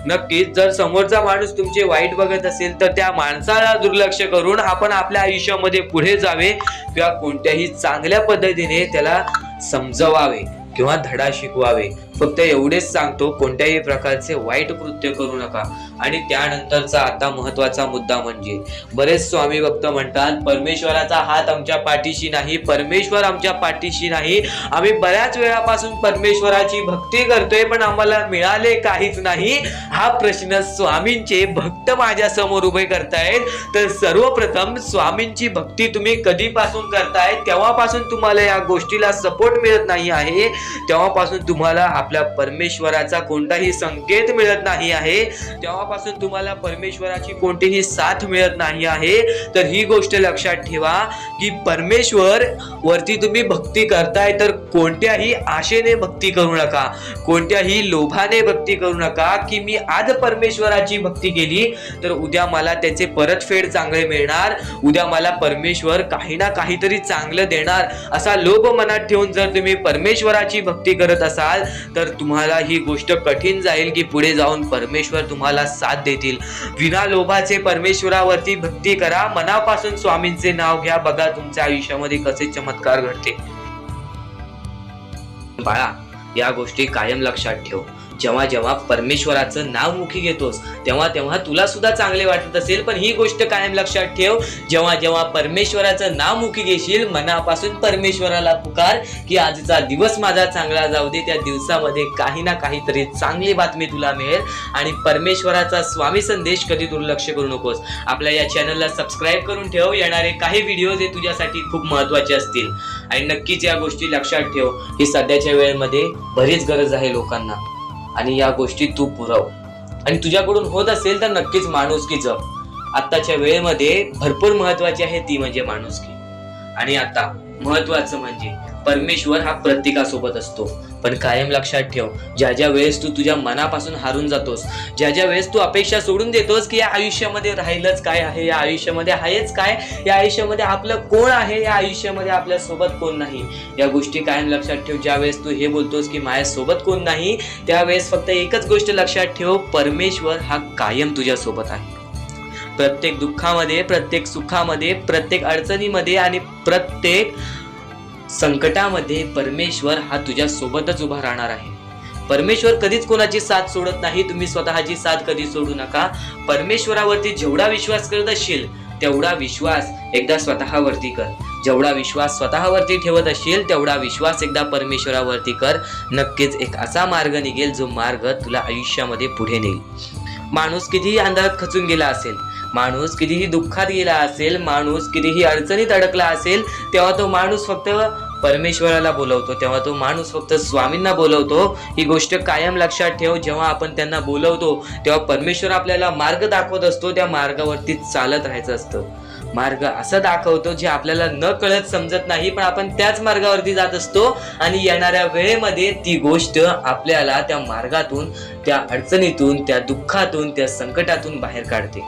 नक्कीच जर समोरचा माणूस तुमचे वाईट बघत असेल तर त्या माणसाला दुर्लक्ष करून आपण आपल्या आयुष्यामध्ये पुढे जावे किंवा कोणत्याही चांगल्या पद्धतीने त्याला समजवावे किंवा धडा शिकवावे. फक्त एवढेच सांगतो, कोणत्याही प्रकारचे वाईट कृत्य करू नका. आणि त्यानंतरचा आता महत्वाचा मुद्दा म्हणजे बरेच स्वामी भक्त म्हणतात परमेश्वराचा हात आमच्या पाठीशी नाही, परमेश्वर आमच्या पाठीशी नाही, आम्ही बऱ्याच वेळापासून परमेश्वराची भक्ती करतोय पण आम्हाला मिळाले काहीच नाही. हा प्रश्न स्वामींचे भक्त माझ्या समोर उभे करतायत. तर सर्वप्रथम स्वामींची भक्ती तुम्ही कधीपासून करताय तेव्हापासून तुम्हाला या गोष्टीला सपोर्ट मिळत नाही आहे, तेव्हापासून तुम्हाला आपल्या परमेश्वराचा कोणताही संकेत मिळत नाही आहे, तेव्हापासून तुम्हाला परमेश्वराची कोणतीही साथ मिळत नाही आहे. तर ही गोष्ट लक्षात ठेवा की परमेश्वर वरती तुम्ही भक्ती करताय तर कोणत्याही आशेने भक्ती करू नका, कोणत्याही लोभाने भक्ती करू नका की मी आज परमेश्वराची भक्ती केली तर उद्या मला त्याचे परतफेड चांगले मिळणार, उद्या मला परमेश्वर काही ना काहीतरी चांगलं देणार, असा लोभ मनात ठेवून जर तुम्ही परमेश्वराची भक्ती करत असाल तर तुम्हाला ही गोष्ट कठीण जाईल की पुढे जाऊन परमेश्वर तुम्हाला साथ देतील. विना लोभाचे परमेश्वरावरती भक्ती करा, मनापासून स्वामींचे नाव घ्या, बघा तुमच्या आयुष्यामध्ये कसे चमत्कार घडते. बाळा, या गोष्टी कायम लक्षात ठेव. जेव्हा जेव्हा परमेश्वराचं नाव मुखी घेतोस तेव्हा तेव्हा तुला सुद्धा चांगले वाटत असेल, पण ही गोष्ट कायम लक्षात ठेव, जेव्हा जेव्हा परमेश्वराचं नाव मुखी घेशील मनापासून परमेश्वराला पुकार की आजचा दिवस माझा चांगला जाऊ दे, त्या दिवसामध्ये काही ना काहीतरी चांगली बातमी तुला मिळेल. आणि परमेश्वराचा स्वामी संदेश कधी दुर्लक्ष करू नकोस. आपल्या या चॅनलला सबस्क्राईब करून ठेव, येणारे काही व्हिडिओज हे तुझ्यासाठी खूप महत्वाचे असतील. आणि नक्कीच या गोष्टी लक्षात ठेव, ही सध्याच्या वेळेमध्ये बरीच गरज आहे लोकांना आणि या गोष्टी तू पुरव. आणि तुझ्याकडून होत असेल तर नक्कीच माणुसकी जप. आत्ताच्या वेळेमध्ये भरपूर महत्वाची आहे ती म्हणजे माणुसकी. आणि आता महत्वाचं म्हणजे परमेश्वर हा प्रत्येकासोबत असतो, पण कायम लक्षात ठेव, ज्या ज्या वेळेस तू तुझ्या मनापासून हारून जातोस, ज्या ज्या वेळेस तू अपेक्षा सोडून देतोस की या आयुष्यामध्ये राहिलंच काय आहे, या आयुष्यामध्ये आहेच काय, या आयुष्यामध्ये आपलं कोण आहे, या आयुष्यामध्ये आपल्या सोबत कोण नाही, या गोष्टी कायम लक्षात ठेव. ज्या वेळेस तू हे बोलतोस की माझ्या सोबत कोण नाही, त्यावेळेस फक्त एकच गोष्ट लक्षात ठेव, परमेश्वर हा कायम तुझ्या सोबत आहे. प्रत्येक दुःखामध्ये, प्रत्येक सुखामध्ये, प्रत्येक अडचणीमध्ये आणि प्रत्येक संकटामध्ये परमेश्वर हा तुझ्या सोबतच उभा राहणार आहे. परमेश्वर कधीच कोणाची साथ सोडत नाही, तुम्ही स्वतःची साथ कधी सोडू नका. परमेश्वरावरती जेवढा विश्वास करत असशील तेवढा विश्वास एकदा स्वतःवरती कर. जेवढा विश्वास स्वतःवरती ठेवत असशील तेवढा विश्वास एकदा परमेश्वरावरती कर. नक्कीच एक असा मार्ग निघेल जो मार्ग तुला आयुष्यामध्ये पुढे नेईल. माणूस कितीही अंधारात खचून गेला असेल, माणूस कितीही दुःखात गेला असेल, माणूस कितीही अडचणीत अडकला असेल, तेव्हा तो माणूस फक्त परमेश्वराला बोलवतो, तेव्हा तो माणूस फक्त स्वामींना बोलवतो. ही गोष्ट कायम लक्षात ठेव. जेव्हा आपण त्यांना बोलवतो तेव्हा परमेश्वर आपल्याला मार्ग दाखवत असतो, त्या मार्गावरती चालत राहायचं असतं. मार्ग असं दाखवतो जे आपल्याला न कळत समजत नाही, पण आपण त्याच मार्गावरती जात असतो आणि येणाऱ्या वेळेमध्ये ती गोष्ट आपल्याला त्या मार्गातून, त्या अडचणीतून, त्या दुःखातून, त्या संकटातून बाहेर काढते.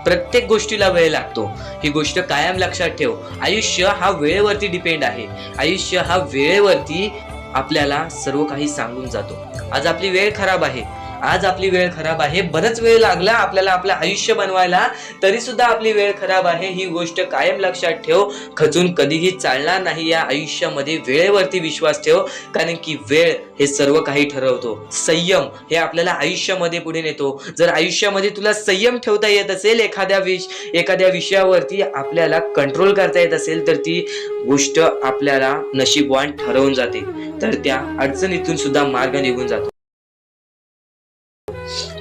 प्रत्येक गोष्टीला वेळ लागतो, ही गोष्ट कायम लक्षात ठेव. आयुष्य हा वेळेवरती डिपेंड आहे. आयुष्य हा वेळेवरती आपल्याला सर्व काही सांगून जातो. आज आपली वेळ खराब आहे, आज आपली वेळ खराब आहे, बरंच वेळ लागला आपल्याला आपलं आयुष्य बनवायला, तरी सुद्धा आपली वेळ खराब आहे. ही गोष्ट कायम लक्षात ठेव. खचून कधीही चालणार नाही या आयुष्यामध्ये. वेळेवरती विश्वास ठेव, कारण की वेळ हे सर्व काही ठरवतो. संयम हे आपल्याला आयुष्यामध्ये पुढे नेतो. जर आयुष्यामध्ये तुला संयम ठेवता येत असेल, एखाद्या विषयावरती आपल्याला कंट्रोल करता येत असेल, तर ती गोष्ट आपल्याला नशीबवान ठरवून जाते. तर त्या अडचणीतून सुद्धा मार्ग निघून जातो.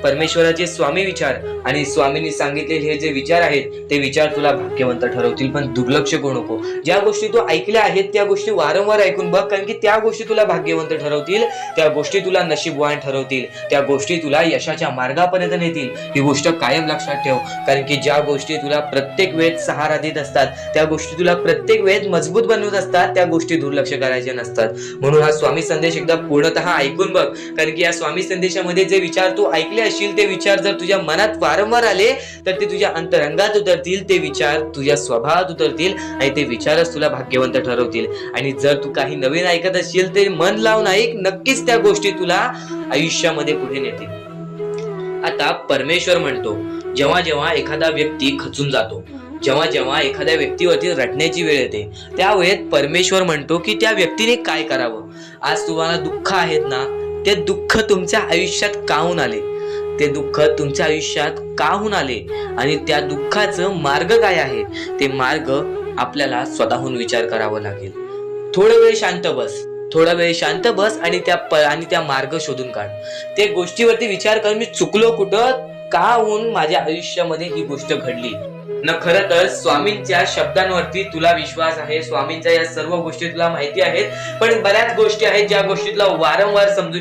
परमेश्वराचे स्वामी विचार आणि स्वामींनी सांगितलेले हे जे विचार आहेत ते विचार तुला भाग्यवंत ठरवतील, पण दुर्लक्ष करू नको. ज्या गोष्टी तू ऐकल्या आहेत त्या गोष्टी वारंवार ऐकून बघ, कारण की त्या गोष्टी तुला भाग्यवंत ठरवतील, त्या गोष्टी तुला नशीबवान ठरवतील, त्या गोष्टी तुला यशाच्या मार्गापर्यंत नेतील. ही गोष्ट कायम लक्षात ठेव, कारण की ज्या गोष्टी तुला प्रत्येक वेळेत सहारा देत असतात, त्या गोष्टी तुला प्रत्येक वेळेत मजबूत बनवत असतात, त्या गोष्टी दुर्लक्ष करायचे नसतात. म्हणून हा स्वामी संदेश एकदा पूर्णतः ऐकून बघ, कारण की या स्वामी संदेशामध्ये जे विचार तू ऐकले असशील ते विचार जर तुझ्या मनात वारंवार आले तर ते तुझ्या अंतरंगात उतरतील, ते विचार तुझ्या स्वभावात उतरतील आणि ते विचारच तुला भाग्यवंत ठरवतील. आणि जर तू काही नवीन ऐकत असशील ते मन लावून ऐक, नक्कीच त्या गोष्टी तुला आयुष्यामध्ये पुढे नेतील. आता परमेश्वर म्हणतो, जेव्हा जेव्हा एखादा व्यक्ती खचून जातो, जेव्हा जेव्हा एखाद्या व्यक्तीवरती रडण्याची वेळ येते, त्या वेळेत परमेश्वर म्हणतो की त्या व्यक्तीने काय करावं. आज तुम्हाला दुःख आहेत ना, ते दुःख तुमच्या आयुष्यात काहून आले, ते दुःख तुमच्या आयुष्यात काहून आले आणि त्या दुःखाचं मार्ग काय आहे, ते मार्ग आपल्याला स्वतःहून विचार करावा लागेल. थोडा वेळ शांत बस, थोडा वेळ शांत बस आणि त्या मार्ग शोधून काढ. त्या गोष्टीवरती विचार कर, मी चुकलो कुठं, का होऊन माझ्या आयुष्यामध्ये ही गोष्ट घडली न. खरं तर स्वामींच्या शब्दांवरती तुला विश्वास आहे, स्वामींच्या या सर्व गोष्टी तुला माहिती आहेत, पण बऱ्याच गोष्टी आहेत ज्या गोष्टी तुला वारंवार समजून